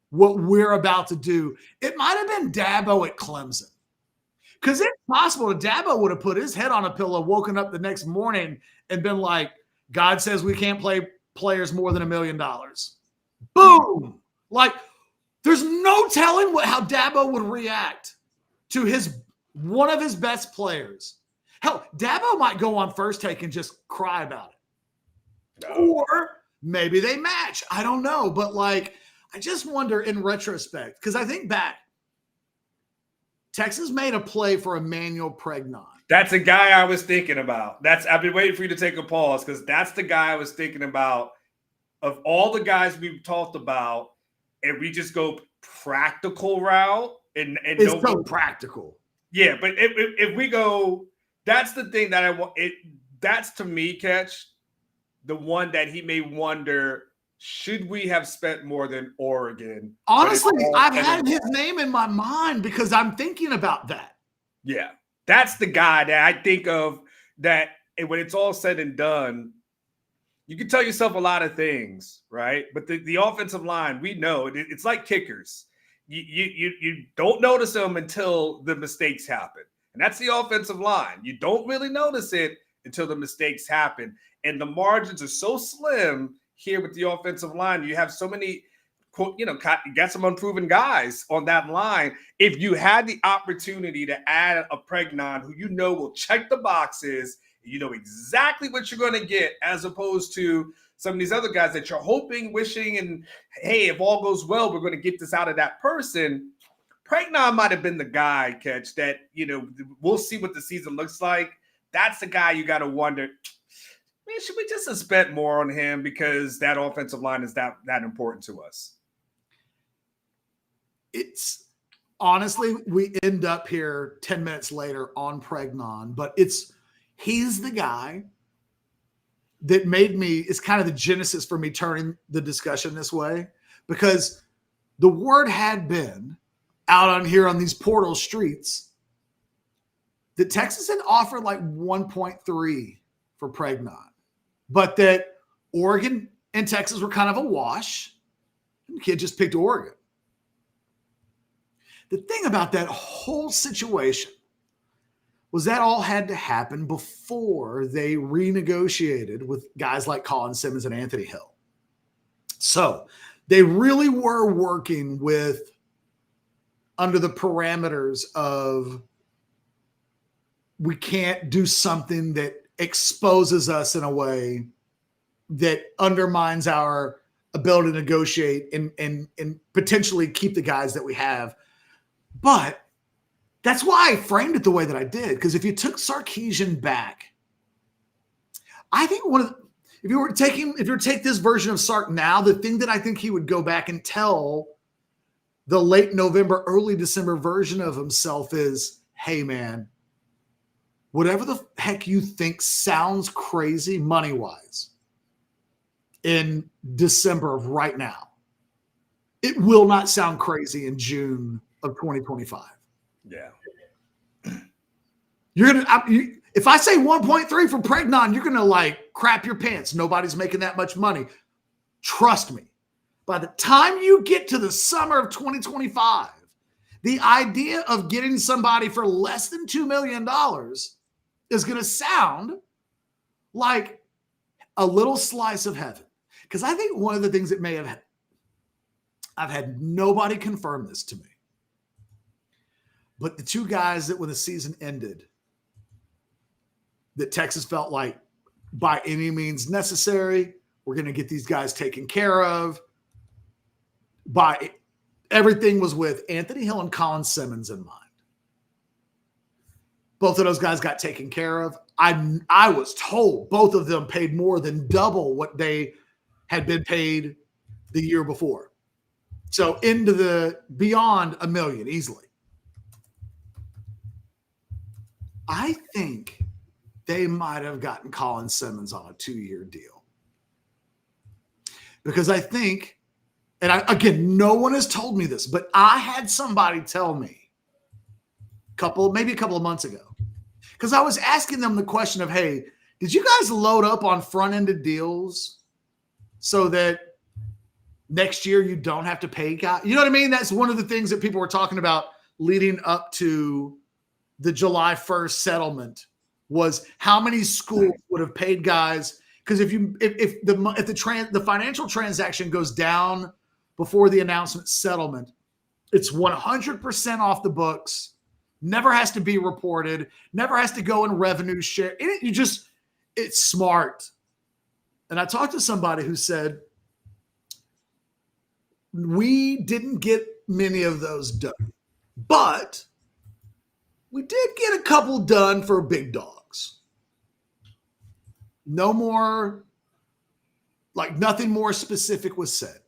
what we're about to do. It might have been Dabo at Clemson. Because it's possible that Dabo would have put his head on a pillow, woken up the next morning and been like, God says we can't play players more than $1 million. Boom! Like, there's no telling how Dabo would react to one of his best players. Hell, Dabo might go on First Take and just cry about it. No. Or maybe they match. I don't know. But, like, I just wonder in retrospect, because I think back, Texas made a play for Emmanuel Pregnon. That's a guy I was thinking about. I've been waiting for you to take a pause, because that's the guy I was thinking about. Of all the guys we've talked about, and we just go practical route, and it's so practical. Yeah, but if we go, that's the thing that I want. That's to me, Catch, the one that he may wonder, should we have spent more than Oregon? Honestly, I've had his name in my mind because I'm thinking about that. Yeah, that's the guy that I think of, that when it's all said and done, you can tell yourself a lot of things, right? But the offensive line, we know it's like kickers. You don't notice them until the mistakes happen. And that's the offensive line. You don't really notice it until the mistakes happen. And the margins are so slim here with the offensive line. You have so many, you got some unproven guys on that line. If you had the opportunity to add a Pregnon who will check the boxes, you know exactly what you're going to get, as opposed to some of these other guys that you're hoping, wishing, and hey, if all goes well, we're going to get this out of that person. Pregnon might have been the guy, Catch, that, we'll see what the season looks like. That's the guy you got to wonder, man, should we just have spent more on him because that offensive line is that important to us? It's honestly, we end up here 10 minutes later on Pregnon, but he's the guy that it's kind of the genesis for me turning the discussion this way, because the word had been out on here on these portal streets that Texas had offered like 1.3 for Pregnon, but that Oregon and Texas were kind of a wash. And the kid just picked Oregon. The thing about that whole situation was that all had to happen before they renegotiated with guys like Colin Simmons and Anthony Hill. So they really were working under the parameters of, we can't do something that exposes us in a way that undermines our ability to negotiate and potentially keep the guys that we have. But that's why I framed it the way that I did. Because if you took Sarkisian back, I think if you take this version of Sark now, the thing that I think he would go back and tell the late November, early December version of himself is, hey man, whatever the heck you think sounds crazy money-wise in December of right now, it will not sound crazy in June of 2025. Yeah. If I say 1.3 for Pregnon, you're going to like crap your pants. Nobody's making that much money. Trust me. By the time you get to the summer of 2025, the idea of getting somebody for less than $2 million is going to sound like a little slice of heaven. Because I think one of the things that may have, I've had nobody confirm this to me, but the two guys that when the season ended, that Texas felt like by any means necessary, we're going to get these guys taken care of. By everything was with Anthony Hill and Colin Simmons in mind. Both of those guys got taken care of. I was told both of them paid more than double what they had been paid the year before. So into the beyond $1 million easily. I think they might have gotten Colin Simmons on a 2-year deal. Because I think, and again, no one has told me this, but I had somebody tell me maybe a couple of months ago, because I was asking them the question of, hey, did you guys load up on front-ended deals so that next year you don't have to pay guys? You know what I mean? That's one of the things that people were talking about leading up to the July 1st settlement, was how many schools would have paid guys. Because if the financial transaction goes down before the announcement settlement, it's 100% off the books, never has to be reported, never has to go in revenue share. It's smart. And I talked to somebody who said, we didn't get many of those done, but we did get a couple done for big dogs. No more, like nothing more specific was said.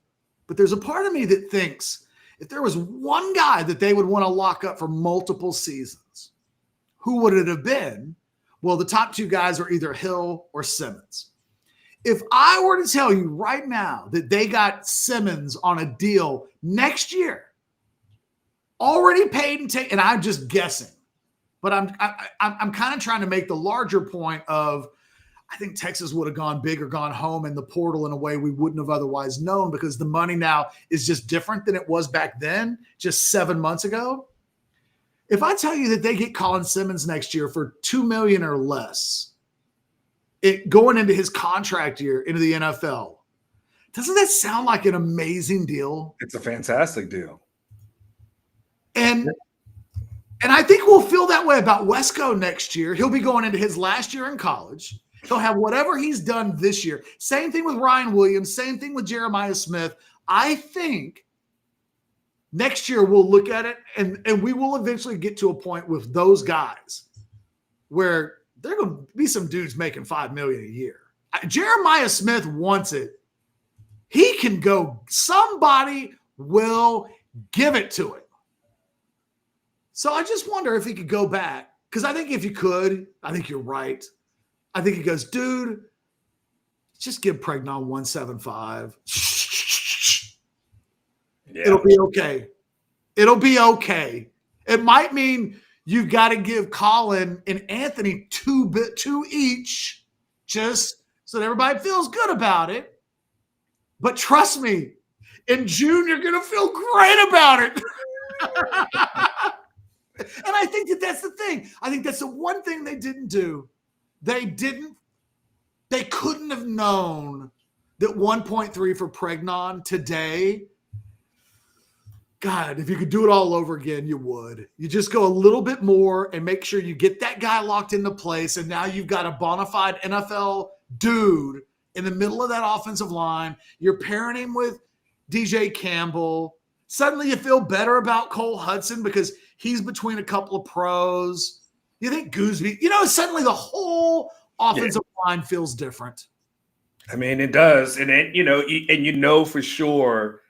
But there's a part of me that thinks if there was one guy that they would want to lock up for multiple seasons, who would it have been? Well, the top two guys are either Hill or Simmons. If I were to tell you right now that they got Simmons on a deal next year, already paid and taken, and I'm just guessing, but I'm kind of trying to make the larger point of, I think Texas would have gone big or gone home in the portal in a way we wouldn't have otherwise known, because the money now is just different than it was back then, just 7 months ago. If I tell you that they get Colin Simmons next year for $2 million or less, going into his contract year into the NFL, doesn't that sound like an amazing deal? It's a fantastic deal. And I think we'll feel that way about Wesco next year. He'll be going into his last year in college. He'll have whatever he's done this year. Same thing with Ryan Williams. Same thing with Jeremiah Smith. I think next year we'll look at it, and we will eventually get to a point with those guys where there are going to be some dudes making $5 million a year. Jeremiah Smith wants it. He can go. Somebody will give it to him. So I just wonder if he could go back, because I think if you could, I think you're right. I think he goes, dude, just give Pregnon 175. Yeah. It'll be okay. It'll be okay. It might mean you've got to give Colin and Anthony two each, just so that everybody feels good about it. But trust me, in June, you're going to feel great about it. And I think that's the thing. I think that's the one thing they didn't do. They couldn't have known that 1.3 for Pregnon today. God, if you could do it all over again, you would. You just go a little bit more and make sure you get that guy locked into place. And now you've got a bona fide NFL dude in the middle of that offensive line. You're pairing him with DJ Campbell. Suddenly you feel better about Cole Hudson because he's between a couple of pros. You think Gooseby, suddenly the whole offensive line feels different. I mean, it does. And then, for sure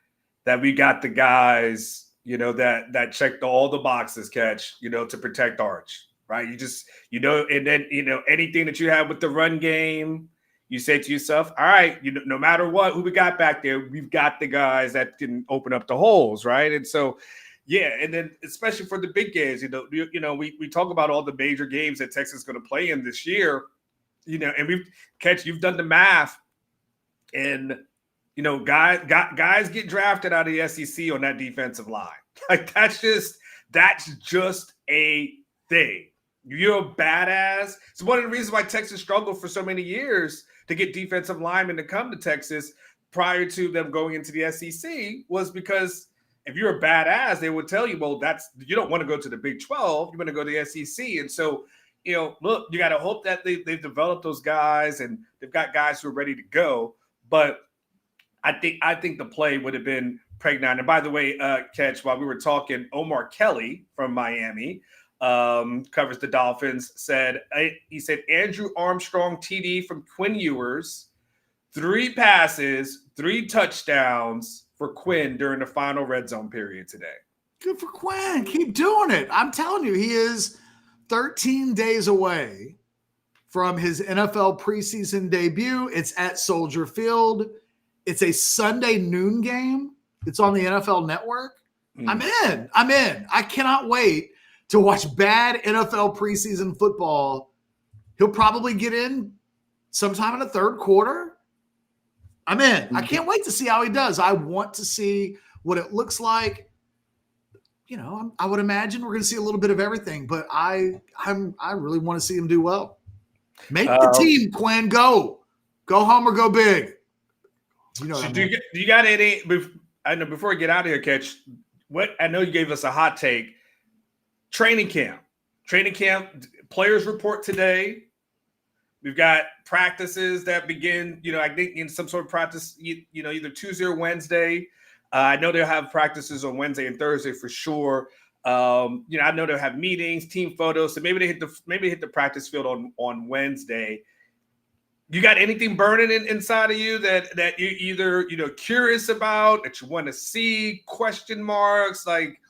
that we got the guys, that checked all the boxes, Catch, to protect Arch, right? You just, and then, anything that you have with the run game, you say to yourself, all right, no matter what, who we got back there, we've got the guys that can open up the holes, right? And so Yeah, and then especially for the big games, we talk about all the major games that Texas is going to play in this year, and you've done the math, and guys get drafted out of the SEC on that defensive line. Like that's just a thing. You're a badass. It's one of the reasons why Texas struggled for so many years to get defensive linemen to come to Texas prior to them going into the SEC was because if you're a badass, they would tell you, well, you don't want to go to the Big 12. You want to go to the SEC. And so, look, you got to hope that they've developed those guys and they've got guys who are ready to go. But I think the play would have been pregnant. And by the way, Catch, while we were talking, Omar Kelly from Miami covers the Dolphins, he said Andrew Armstrong TD from Quinn Ewers, 3 passes, 3 touchdowns for Quinn during the final red zone period today. Good for Quinn. Keep doing it. I'm telling you, he is 13 days away from his NFL preseason debut. It's at Soldier Field. It's a Sunday noon game. It's on the NFL Network. I'm in. I cannot wait to watch bad NFL preseason football. He'll probably get in sometime in the third quarter. I'm in. I can't wait to see how he does. I want to see what it looks like. I would imagine we're going to see a little bit of everything, but I really want to see him do well. Make the team, Quinn. Go home or go big. Do you got any? I know before we get out of here, Catch. I know you gave us a hot take. Training camp. Players report today. We've got practices that begin. I think in some sort of practice. Either Tuesday or Wednesday. I know they'll have practices on Wednesday and Thursday for sure. I know they'll have meetings, team photos. So maybe they hit the practice field on Wednesday. You got anything burning inside of you that you either curious about, that you want to see, question marks? Like,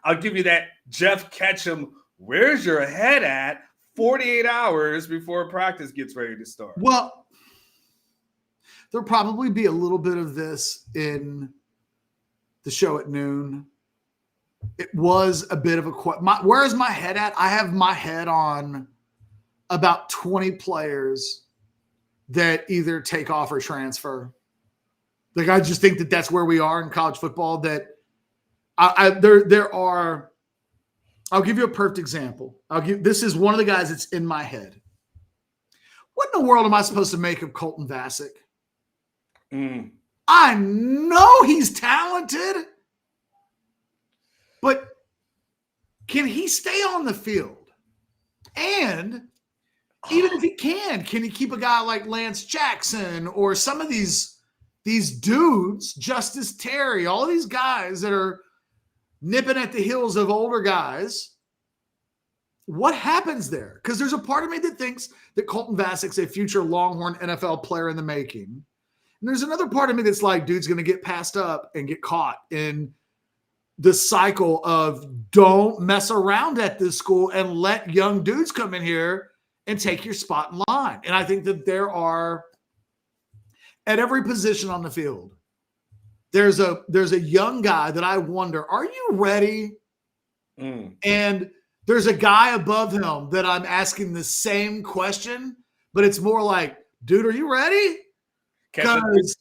I'll give you that Jeff Ketchum, where's your head at 48 hours before practice gets ready to start? Well, there'll probably be a little bit of this in the show at noon. It was a bit of a question. Where is my head at? I have my head on about 20 players that either take off or transfer. Like, I just think that that's where we are in college football. That there are. I'll give you a perfect example. This is one of the guys that's in my head. What in the world am I supposed to make of Colton Vasek? I know he's talented, but can he stay on the field? And even if he can he keep a guy like Lance Jackson or some of these dudes, Justice Terry, all of these guys that are nipping at the heels of older guys? What happens there? Because there's a part of me that thinks that Colton Vasek's a future Longhorn NFL player in the making. And there's another part of me that's like, dude's going to get passed up and get caught in the cycle of don't mess around at this school and let young dudes come in here and take your spot in line. And I think that there are, at every position on the field, there's a young guy that I wonder, are you ready? And there's a guy above him that I'm asking the same question, but it's more like, dude, are you ready? Because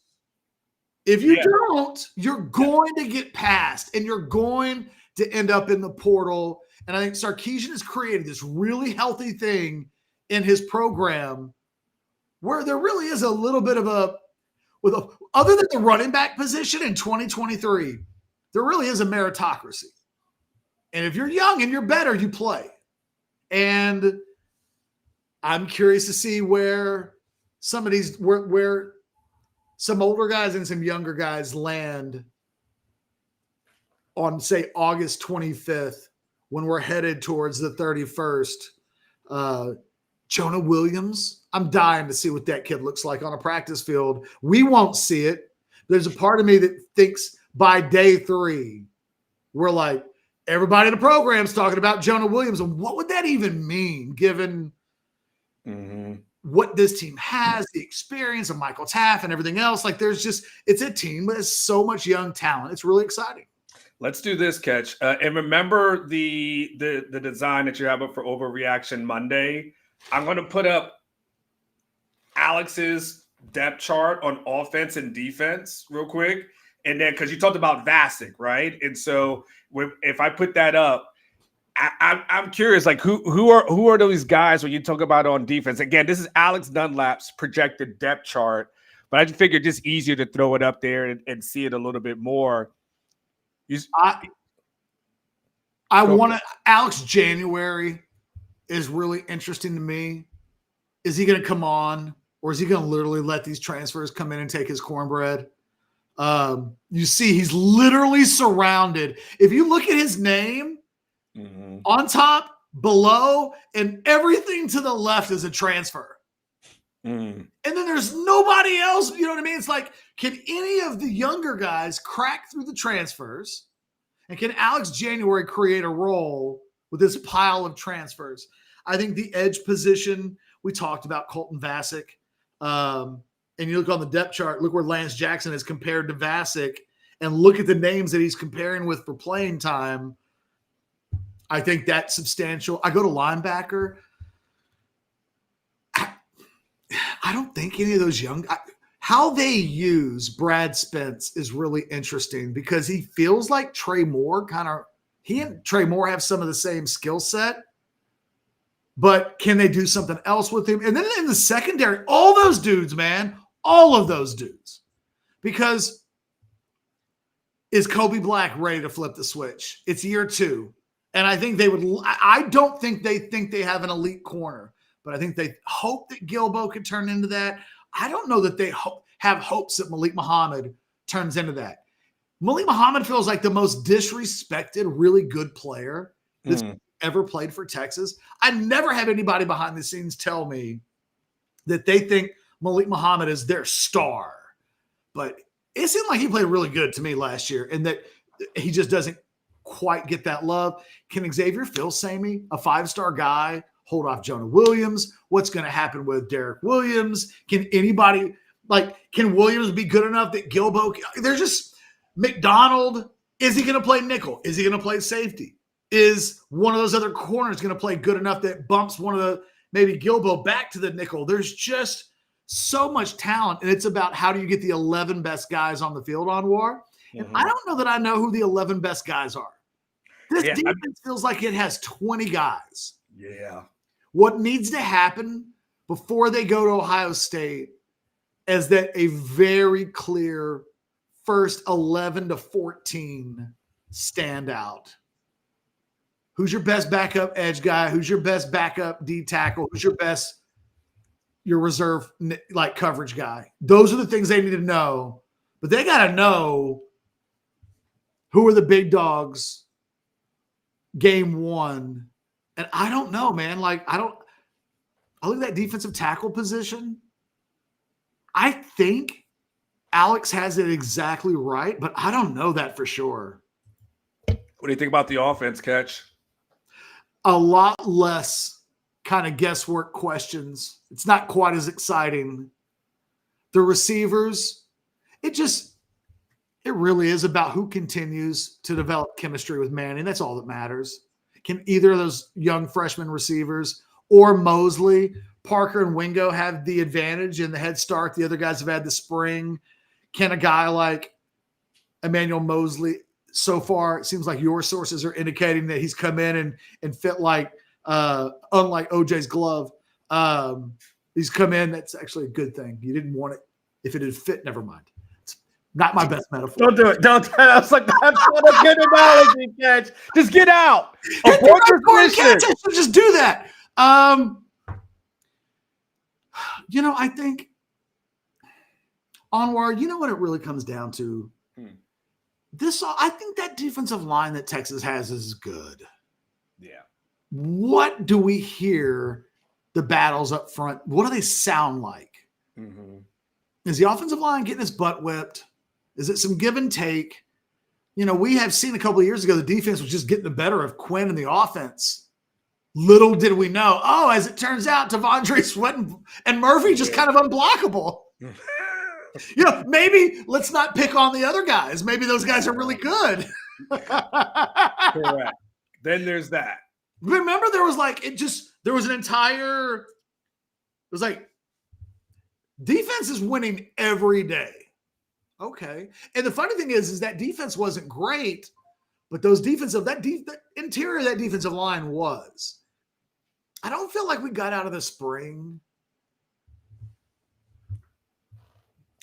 if you don't, you're going to get passed and you're going to end up in the portal. And I think Sarkisian has created this really healthy thing in his program where there really is a little bit of other than the running back position in 2023, there really is a meritocracy. And if you're young and you're better, you play. And I'm curious to see where some of these, where some older guys and some younger guys land on, say, August 25th when we're headed towards the 31st. Jonah Williams, I'm dying to see what that kid looks like on a practice field. We won't see it. There's a part of me that thinks by day 3, we're like, everybody in the program's talking about Jonah Williams. And what would that even mean given what this team has, the experience of Michael Taff and everything else? Like, it's a team that has so much young talent. It's really exciting. Let's do this, Catch. And remember the design that you have up for Overreaction Monday. I'm going to put up Alex's depth chart on offense and defense real quick. And then, because you talked about Vasic, right? And so if I put that up, I'm curious, like who are those guys when you talk about on defense? Again, this is Alex Dunlap's projected depth chart, but I just figured just easier to throw it up there and see it a little bit more. I want to. Alex January is really interesting to me. Is he going to come on, or is he going to literally let these transfers come in and take his cornbread? You see, he's literally surrounded. If you look at his name on top, below, and everything to the left is a transfer. And then there's nobody else. You know what I mean? It's like, can any of the younger guys crack through the transfers? And can Alex January create a role with this pile of transfers? I think the edge position, we talked about Colton Vasic. And you look on the depth chart, look where Lance Jackson is compared to Vasic, and look at the names that he's comparing with for playing time. I think that's substantial. I go to linebacker. I don't think any of those young how they use Brad Spence is really interesting because he feels like Trey Moore he and Trey Moore have some of the same skill set, but can they do something else with him? And then in the secondary, all those dudes, man, all of those dudes, because is Kobe Black ready to flip the switch? It's year 2. And I think I don't think they think they have an elite corner, but I think they hope that Gilbo could turn into that. I don't know that they have hopes that Malik Muhammad turns into that. Malik Muhammad feels like the most disrespected, really good player that's ever played for Texas. I never have anybody behind the scenes tell me that they think Malik Muhammad is their star. But it seemed like he played really good to me last year and that he just doesn't quite get that love. Can Xavier Filsaime, a 5-star guy, hold off Jonah Williams? What's going to happen with Derek Williams? Can anybody can Williams be good enough that Gilbo? There's just McDonald. Is he going to play nickel? Is he going to play safety? Is one of those other corners going to play good enough that bumps one of the maybe Gilbo back to the nickel? There's just so much talent, and it's about how do you get the 11 best guys on the field on War. And I don't know that I know who the 11 best guys are. This defense feels like it has 20 guys. Yeah. What needs to happen before they go to Ohio State is that a very clear first 11 to 14 stand out. Who's your best backup edge guy? Who's your best backup D tackle? Who's your reserve coverage guy? Those are the things they need to know. But they got to know who are the big dogs game 1. And I don't know, man. I look at that defensive tackle position. I think Alex has it exactly right, but I don't know that for sure. What do you think about the offense, Catch? A lot less kind of guesswork questions. It's not quite as exciting. The receivers, it really is about who continues to develop chemistry with Manning. That's all that matters. Can either of those young freshman receivers or Mosley, Parker, and Wingo have the advantage and the head start? The other guys have had the spring. Can a guy like Emmanuel Mosley, so far it seems like your sources are indicating that he's come in and fit like unlike OJ's glove. He's come in. That's actually a good thing. You didn't want it. If it had fit, never mind. It's not my best metaphor. Don't do it. Don't. I was like, that's not a good analogy, Catch. Just get out. Just do that. I think Anwar, you know what it really comes down to? I think that defensive line that Texas has is good. Yeah. What do we hear the battles up front? What do they sound like? Is the offensive line getting his butt whipped? Is it some give and take? We have seen a couple of years ago the defense was just getting the better of Quinn and the offense. Little did we know. Oh, as it turns out, Tavondre Sweat and Murphy just kind of unblockable. Maybe let's not pick on the other guys. Maybe those guys are really good. Correct. Then there's that. Remember, there was like there was an entire. It was like defense is winning every day. Okay, and the funny thing is that defense wasn't great, but those the interior of that defensive line was. I don't feel like we got out of the spring.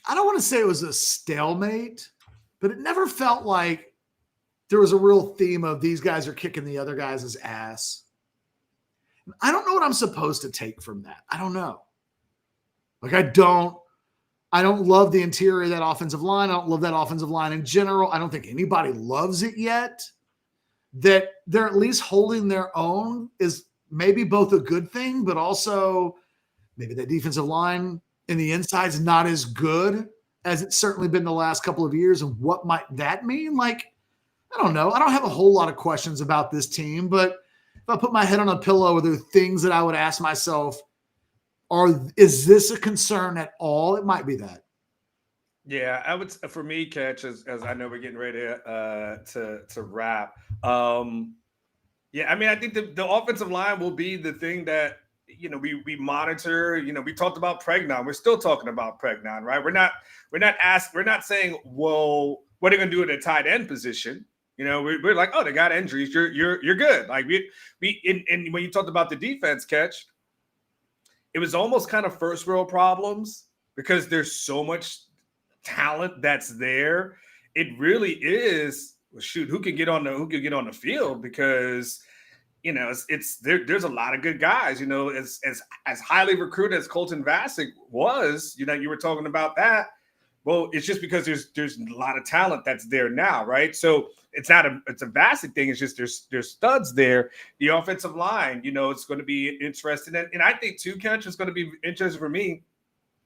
I don't want to say it was a stalemate, but it never felt like there was a real theme of these guys are kicking the other guys' ass. I don't know what I'm supposed to take from that. I don't know. Like, I don't love the interior of that offensive line. I don't love that offensive line in general. I don't think anybody loves it yet. That they're at least holding their own is maybe both a good thing, but also maybe that defensive line in the inside is not as good as it's certainly been the last couple of years. And what might that mean? Like, I don't know. I don't have a whole lot of questions about this team, but if I put my head on a pillow, are there things that I would ask myself, is this a concern at all? It might be that. Yeah, I would. For me, Catch, as I know we're getting ready to wrap. Yeah, I mean, I think the offensive line will be the thing that we monitor. We talked about Pregnon. We're still talking about Pregnon, right? We're not saying, well, what are they going to do at the tight end position? We're like, oh, they got injuries. You're good. Like and when you talked about the defense, Catch, it was almost kind of first world problems because there's so much talent that's there. It really is. Well, shoot, who can get on the field? Because there's a lot of good guys. As highly recruited as Colton Vasek was. You were talking about that. Well, it's just because there's a lot of talent that's there now, right? So it's a Vasek thing. It's just there's studs there. The offensive line, it's going to be interesting, and I think too, Catch, is going to be interesting for me.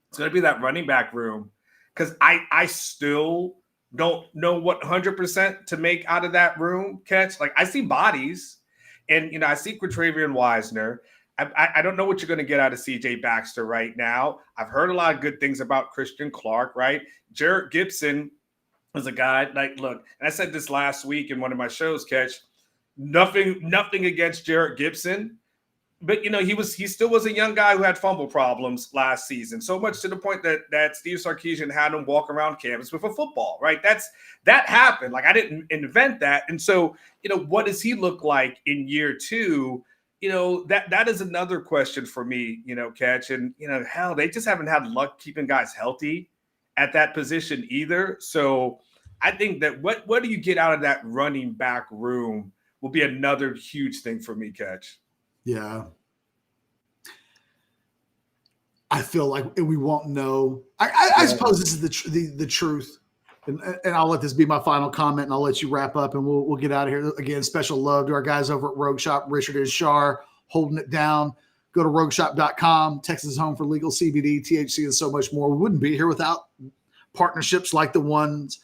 It's going to be that running back room. Because I still don't know what 100% to make out of that room, Catch. Like, I see bodies, and I see Quatravian Wisner. I don't know what you're going to get out of C.J. Baxter right now. I've heard a lot of good things about Christian Clark, right? Jarrett Gibson is a guy. Like, look, and I said this last week in one of my shows, Catch. Nothing against Jarrett Gibson. But he still was a young guy who had fumble problems last season. So much to the point that Steve Sarkisian had him walk around campus with a football, right? That happened. Like, I didn't invent that. And so, what does he look like in year two? That is another question for me, Catch. And hell, they just haven't had luck keeping guys healthy at that position either. So I think that what do you get out of that running back room will be another huge thing for me, Catch. Yeah. I feel like we won't know. I suppose this is the truth. And I'll let this be my final comment, and I'll let you wrap up, and we'll get out of here. Again, special love to our guys over at Rogue Shop, Richard and Shar, holding it down. Go to rogueshop.com. Texas is home for legal CBD, THC, and so much more. We wouldn't be here without partnerships like the ones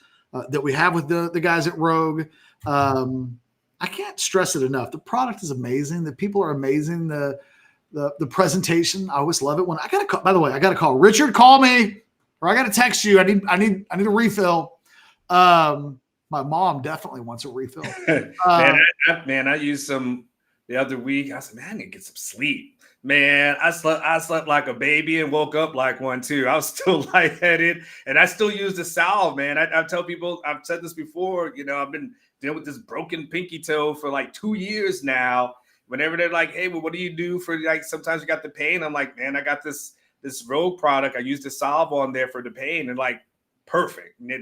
that we have with the guys at Rogue. I can't stress it enough. The product is amazing. The people are amazing. The presentation, I always love it. When I got to call, by the way, I got to call Richard. Call me, or I got to text you. I need a refill. My mom definitely wants a refill. I used some the other week. I said, man, I need to get some sleep. Man, I slept like a baby and woke up like one too. I was still lightheaded, and I still use the salve, man. I tell people, I've said this before. I've been dealing with this broken pinky toe for like 2 years now. Whenever they're like, hey, well, what do you do for, like, sometimes you got the pain? I'm like, man, I got this Rogue product. I use the salve on there for the pain, and like, perfect. They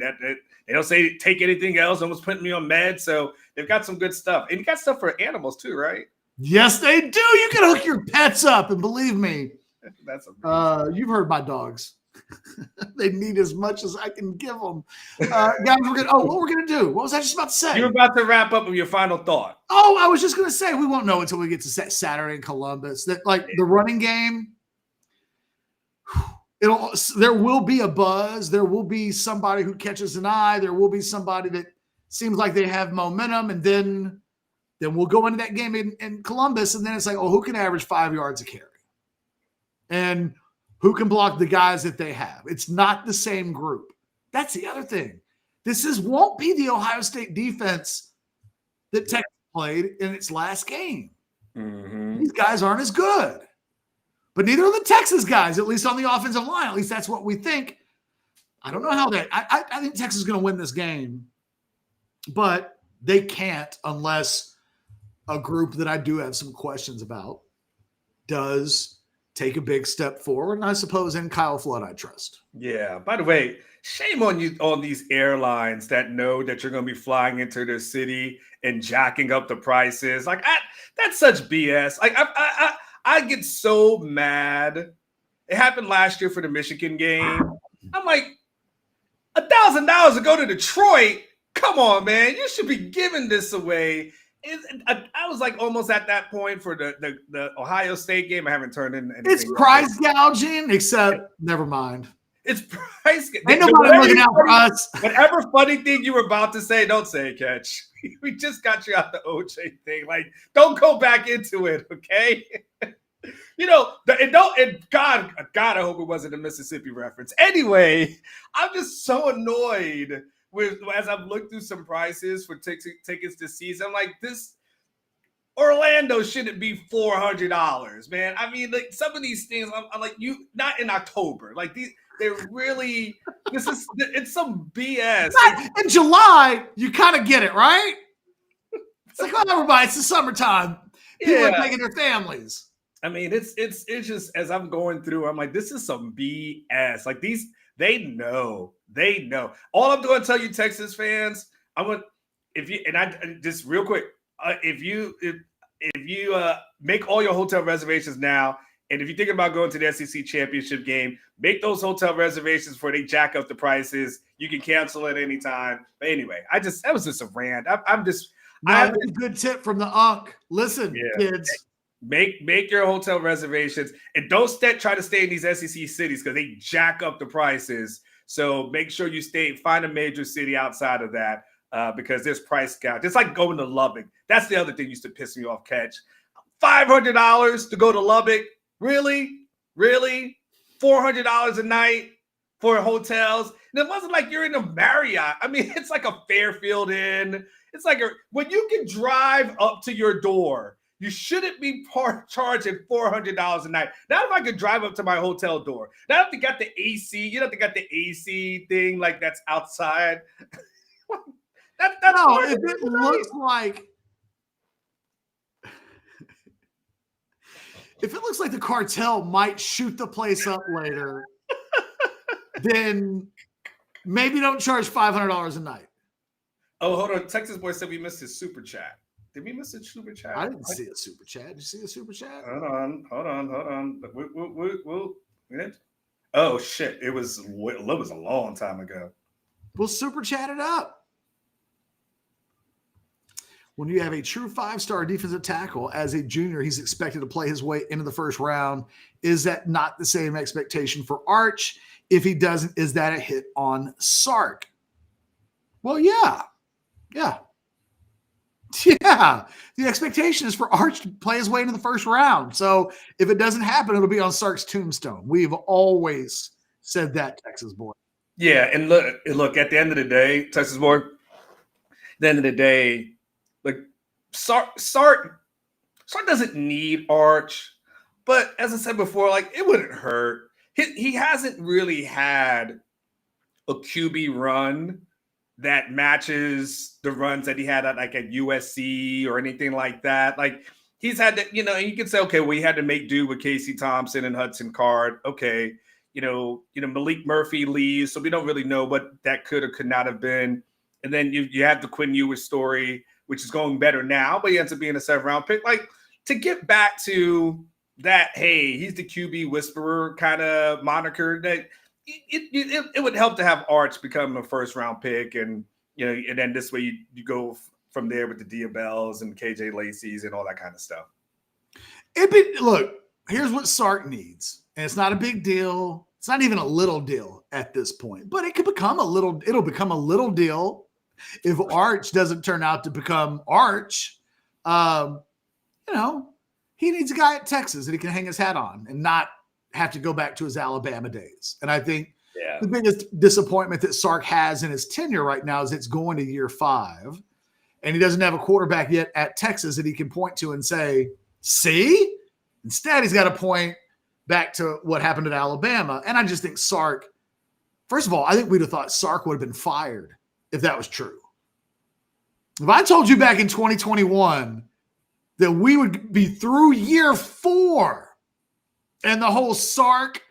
don't say take anything else. Almost putting me on meds. So they've got some good stuff. And you got stuff for animals too, right? Yes, they do. You can hook your pets up, and believe me, that's amazing. You've heard my dogs. They need as much as I can give them. Guys, what we're gonna do? What was I just about to say? You're about to wrap up with your final thought. Oh, I was just gonna say we won't know until we get to Saturday in Columbus. That, like, the running game, there will be a buzz. There will be somebody who catches an eye. There will be somebody that seems like they have momentum, and then we'll go into that game in Columbus, and then it's like, oh, who can average 5 yards a carry? And who can block the guys that they have? It's not the same group. That's the other thing. This won't be the Ohio State defense that Texas played in its last game. Mm-hmm. These guys aren't as good. But neither are the Texas guys, at least on the offensive line. At least that's what we think. I don't know how they – I think Texas is going to win this game. But they can't unless a group that I do have some questions about does take a big step forward. And I suppose in Kyle Flood I trust. Yeah. By the way, shame on you on these airlines that know that you're going to be flying into their city and jacking up the prices. Like that's such BS. Like I get so mad. It happened last year for the Michigan game. I'm like, $1,000 to go to Detroit. Come on, man. You should be giving this away. I was like almost at that point for the Ohio State game. I haven't turned in anything. It's price gouging, except never mind. It's price. Ain't nobody looking out for us. Whatever funny thing you were about to say, don't say it, Catch. We just got you out the OJ thing. Like, don't go back into it, okay? God, I hope it wasn't a Mississippi reference. Anyway, I'm just so annoyed as I've looked through some prices for tickets this season. I'm like, this Orlando shouldn't be $400, man. I mean, like some of these things, I'm like, you not in October. Like they're really it's some BS. In July, you kind of get it, right? It's like, oh, everybody, it's the summertime. People are taking their families. I mean, it's just as I'm going through, I'm like, this is some BS. Like they know. All I'm going to tell you, Texas fans, just real quick, if you make all your hotel reservations now, and if you're thinking about going to the SEC championship game, make those hotel reservations before they jack up the prices. You can cancel at any time. But anyway, that was just a rant. I have a good tip from the Unk. Listen, kids. Make your hotel reservations and don't try to stay in these SEC cities because they jack up the prices. So make sure you find a major city outside of that because there's price gouge. It's like going to Lubbock. That's the other thing used to piss me off, Catch. $500 to go to Lubbock? Really? $400 a night for hotels? And it wasn't like you're in a Marriott. I mean, it's like a Fairfield Inn. It's like when you can drive up to your door, you shouldn't be charging $400 a night. Not if I could drive up to my hotel door. Not if they got the AC. You know, they got the AC thing like that's outside. That's no, if it looks like the cartel might shoot the place up later, then maybe don't charge $500 a night. Oh, hold on. Texas Boy said we missed his super chat. Did we miss a super chat? I didn't see a super chat. Did you see a super chat? Hold on. Oh shit! It was a long time ago. We'll super chat it up. When you have a true 5-star defensive tackle as a junior, he's expected to play his way into the first round. Is that not the same expectation for Arch? If he doesn't, is that a hit on Sark? Well, yeah. The expectation is for Arch to play his way into the first round. So if it doesn't happen, it'll be on Sark's tombstone. We've always said that, Texas Boy. Yeah, and look. At the end of the day, Texas Boy. At the end of the day, like Sark doesn't need Arch, but as I said before, like it wouldn't hurt. He hasn't really had a QB run that matches the runs that he had at USC or anything like that. Like he's had to, and you can say, okay, well, he had to make do with Casey Thompson and Hudson Card. Okay. Malik Murphy leaves. So we don't really know what that could or could not have been. And then you have the Quinn Ewers story, which is going better now, but he ends up being a 7th-round pick. Like to get back to that, hey, he's the QB whisperer kind of moniker that, it would help to have Arch become a 1st-round pick, and and then this way you go from there with the Diabells and KJ Lacey's and all that kind of stuff. Look, here's what Sark needs, and it's not a big deal. It's not even a little deal at this point, but it could become it'll become a little deal if Arch doesn't turn out to become Arch. He needs a guy at Texas that he can hang his hat on and not have to go back to his Alabama days. And I think the biggest disappointment that Sark has in his tenure right now is it's going to year 5. and he doesn't have a quarterback yet at Texas that he can point to and say, see? Instead, he's got to point back to what happened at Alabama. And I just think Sark, first of all, I think we'd have thought Sark would have been fired if that was true. If I told you back in 2021 that we would be through year 4 and the whole Sark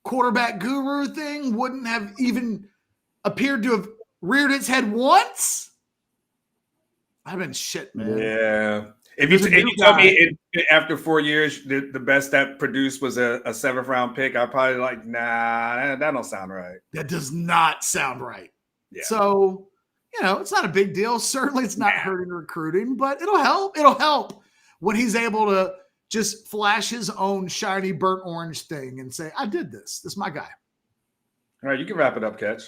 quarterback guru thing wouldn't have even appeared to have reared its head once, I've been shit, man. Yeah. If you told me after 4 years the best that produced was a 7th round pick, I'd probably like, nah, that don't sound right. That does not sound right. Yeah. So, it's not a big deal. Certainly it's not hurting recruiting, but it'll help. It'll help when he's able to just flash his own shiny burnt orange thing and say, I did this. This is my guy. All right, you can wrap it up, Catch.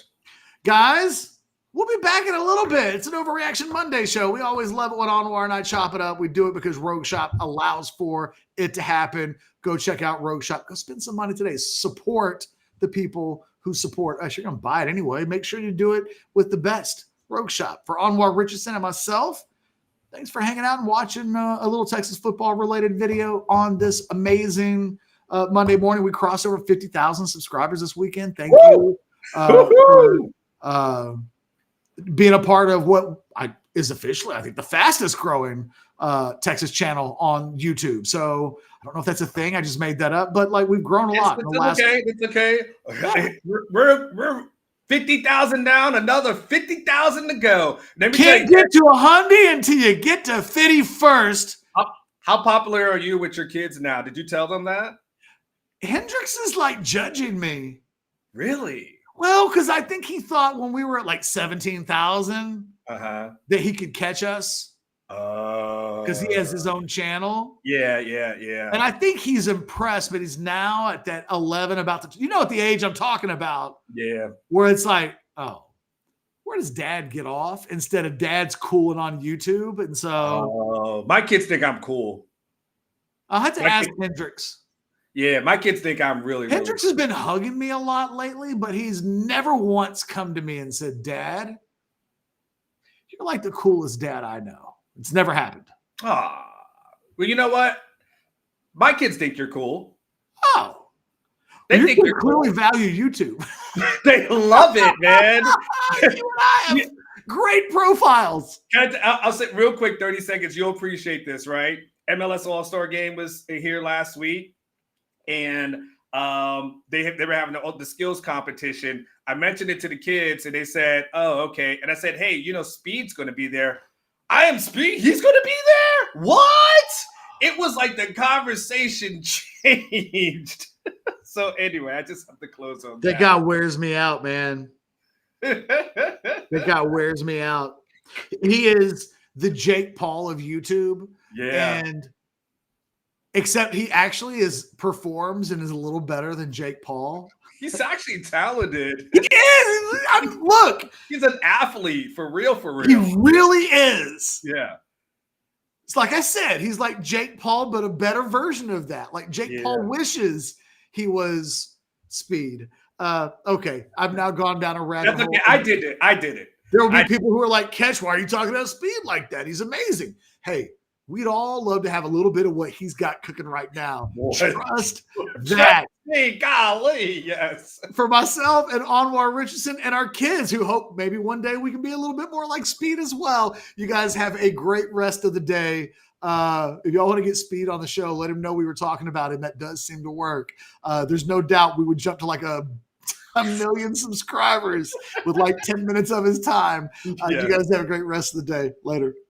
Guys, we'll be back in a little bit. It's an Overreaction Monday show. We always love it when Anwar and I chop it up. We do it because Rogue Shop allows for it to happen. Go check out Rogue Shop. Go spend some money today. Support the people who support us. You're going to buy it anyway. Make sure you do it with the best. Rogue Shop. For Anwar Richardson and myself, thanks for hanging out and watching a little Texas football related video on this amazing Monday morning. We crossed over 50,000 subscribers this weekend. Thank you for being a part of what is officially, I think, the fastest growing Texas channel on YouTube. So I don't know if that's a thing. I just made that up, but we've grown a lot. It's okay. Yeah. We're 50,000 down, another 50,000 to go. Can't get to 100 until you get to 51st. How popular are you with your kids now? Did you tell them that? Hendrix is judging me. Really? Well, because I think he thought when we were at 17,000 that he could catch us. Because he has his own channel. Yeah. And I think he's impressed, but he's now at that 11 at the age I'm talking about. Yeah. Where it's where does dad get off instead of dad's cooling on YouTube? And so my kids think I'm cool. I'll have to ask Hendrix. Yeah, my kids think I'm really Hendrix has been hugging me a lot lately, but he's never once come to me and said, Dad, you're like the coolest dad I know. It's never happened. Well, you know what? My kids think you're cool. Oh. They think you clearly value YouTube. They love it, man. You and I have great profiles. I'll say real quick, 30 seconds. You'll appreciate this, right? MLS All-Star Game was here last week, and they were having the skills competition. I mentioned it to the kids, and they said, oh, okay. And I said, hey, Speed's going to be there. I am Speed. He's going to be there? What? It was like the conversation changed. So anyway, I just have to close on that. That guy wears me out, man. That guy wears me out. He is the Jake Paul of YouTube. Yeah. And except he actually performs and is a little better than Jake Paul. He's actually talented. He is. Look. He's an athlete for real. He really is. Yeah. It's like I said, he's like Jake Paul, but a better version of that. Like Jake Paul wishes he was Speed. Okay. I've now gone down a rabbit hole. Okay. I did it. There will be people who are like, Catch, why are you talking about Speed like that? He's amazing. Hey, we'd all love to have a little bit of what he's got cooking right now. Trust that. Hey, golly, yes. For myself and Anwar Richardson and our kids who hope maybe one day we can be a little bit more like Speed as well. You guys have a great rest of the day. If y'all want to get Speed on the show, let him know we were talking about him. That does seem to work. There's no doubt we would jump to a million subscribers with 10 minutes of his time. You guys have a great rest of the day. Later.